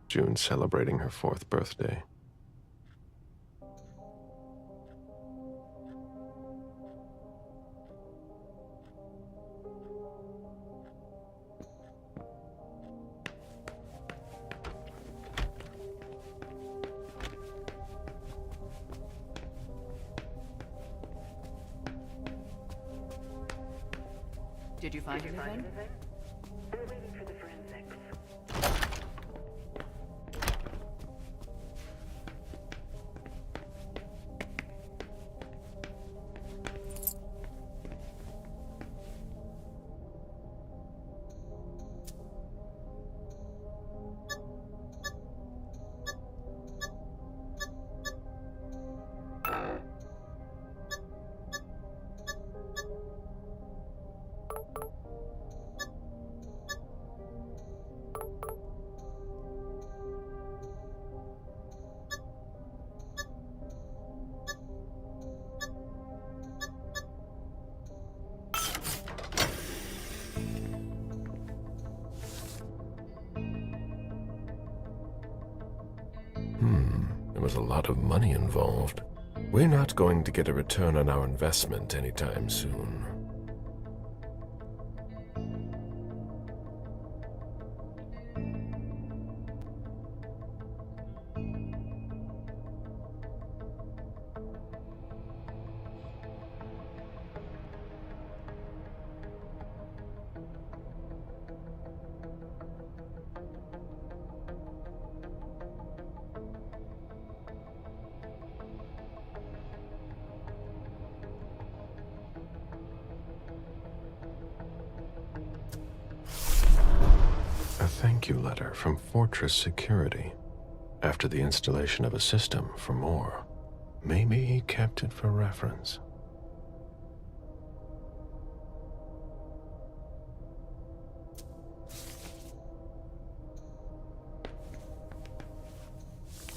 June celebrating her 4th birthday. Did you find anything? We're waiting for the forensics. There was a lot of money involved. We're not going to get a return on our investment anytime soon. thank you letter from Fortress Security. After the installation of a system for more. Maybe he kept it for reference.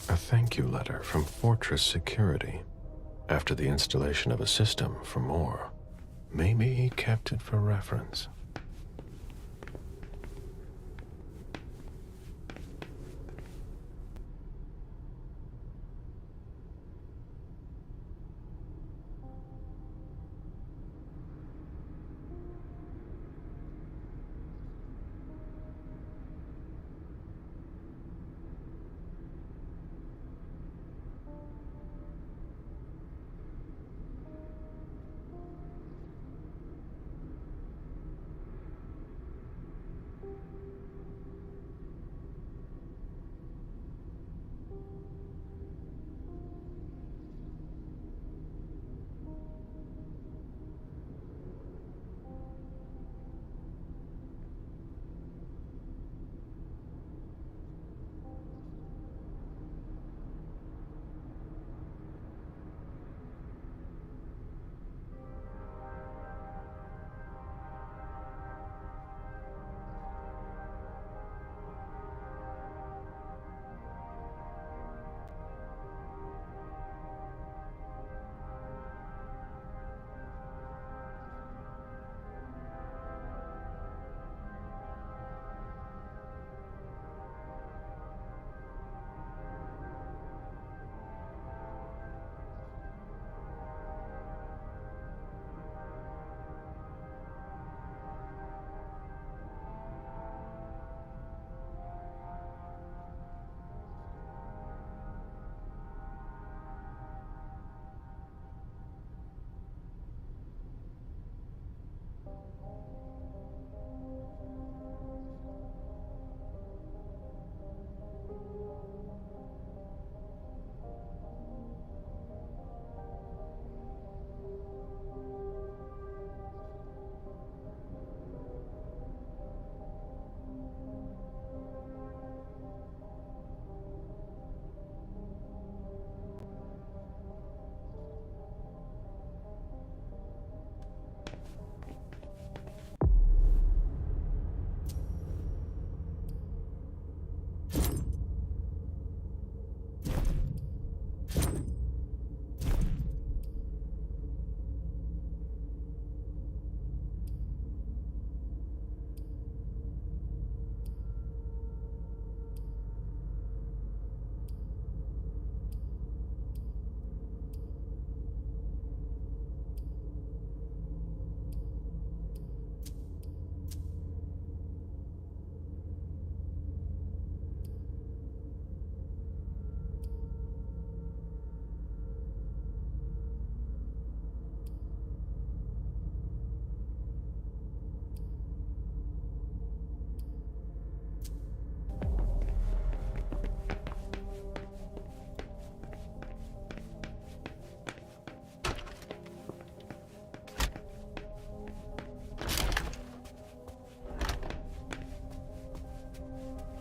A thank you letter from Fortress Security. After the installation of a system for more. Maybe he kept it for reference.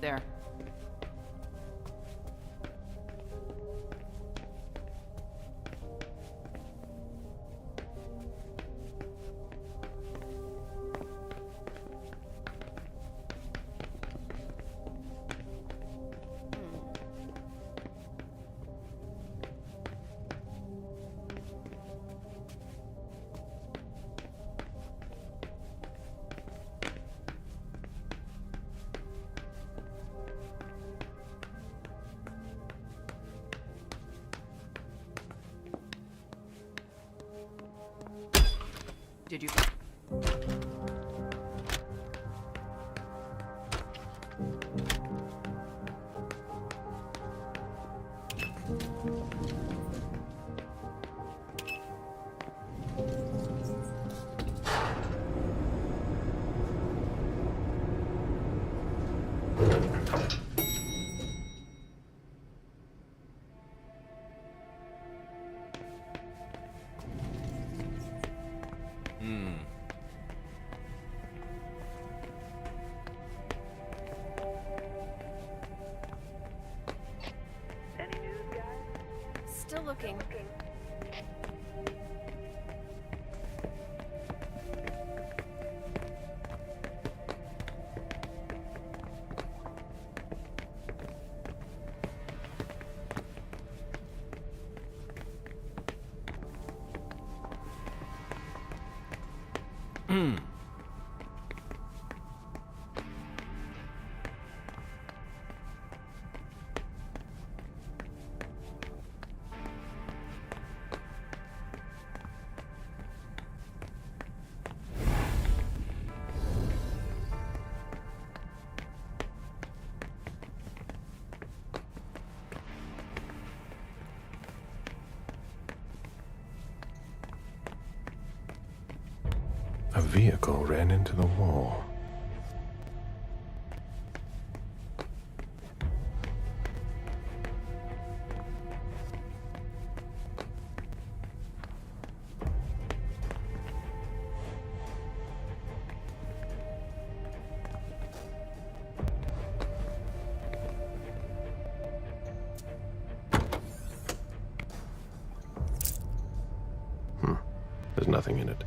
There. Did you? looking. A vehicle ran into the wall. There's nothing in it.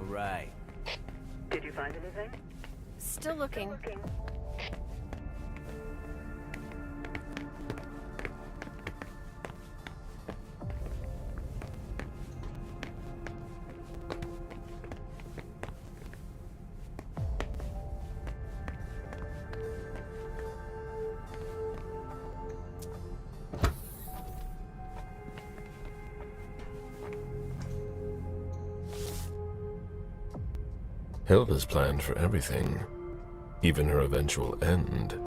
Right. Did you find anything? Still looking. Hilda's planned for everything, even her eventual end.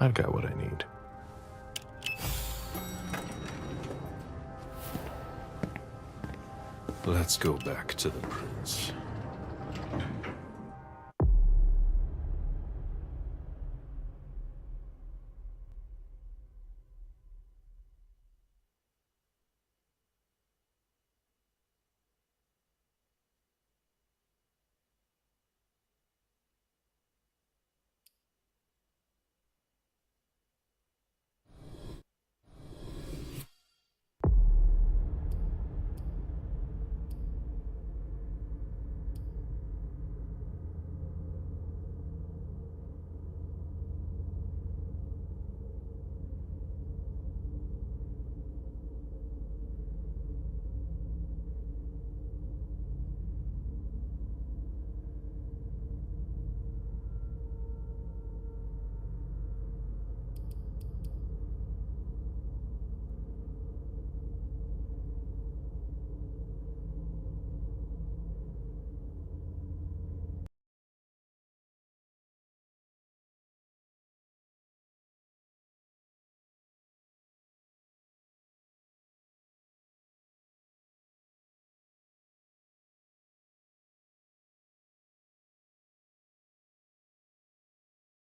I've got what I need. Let's go back to the prince.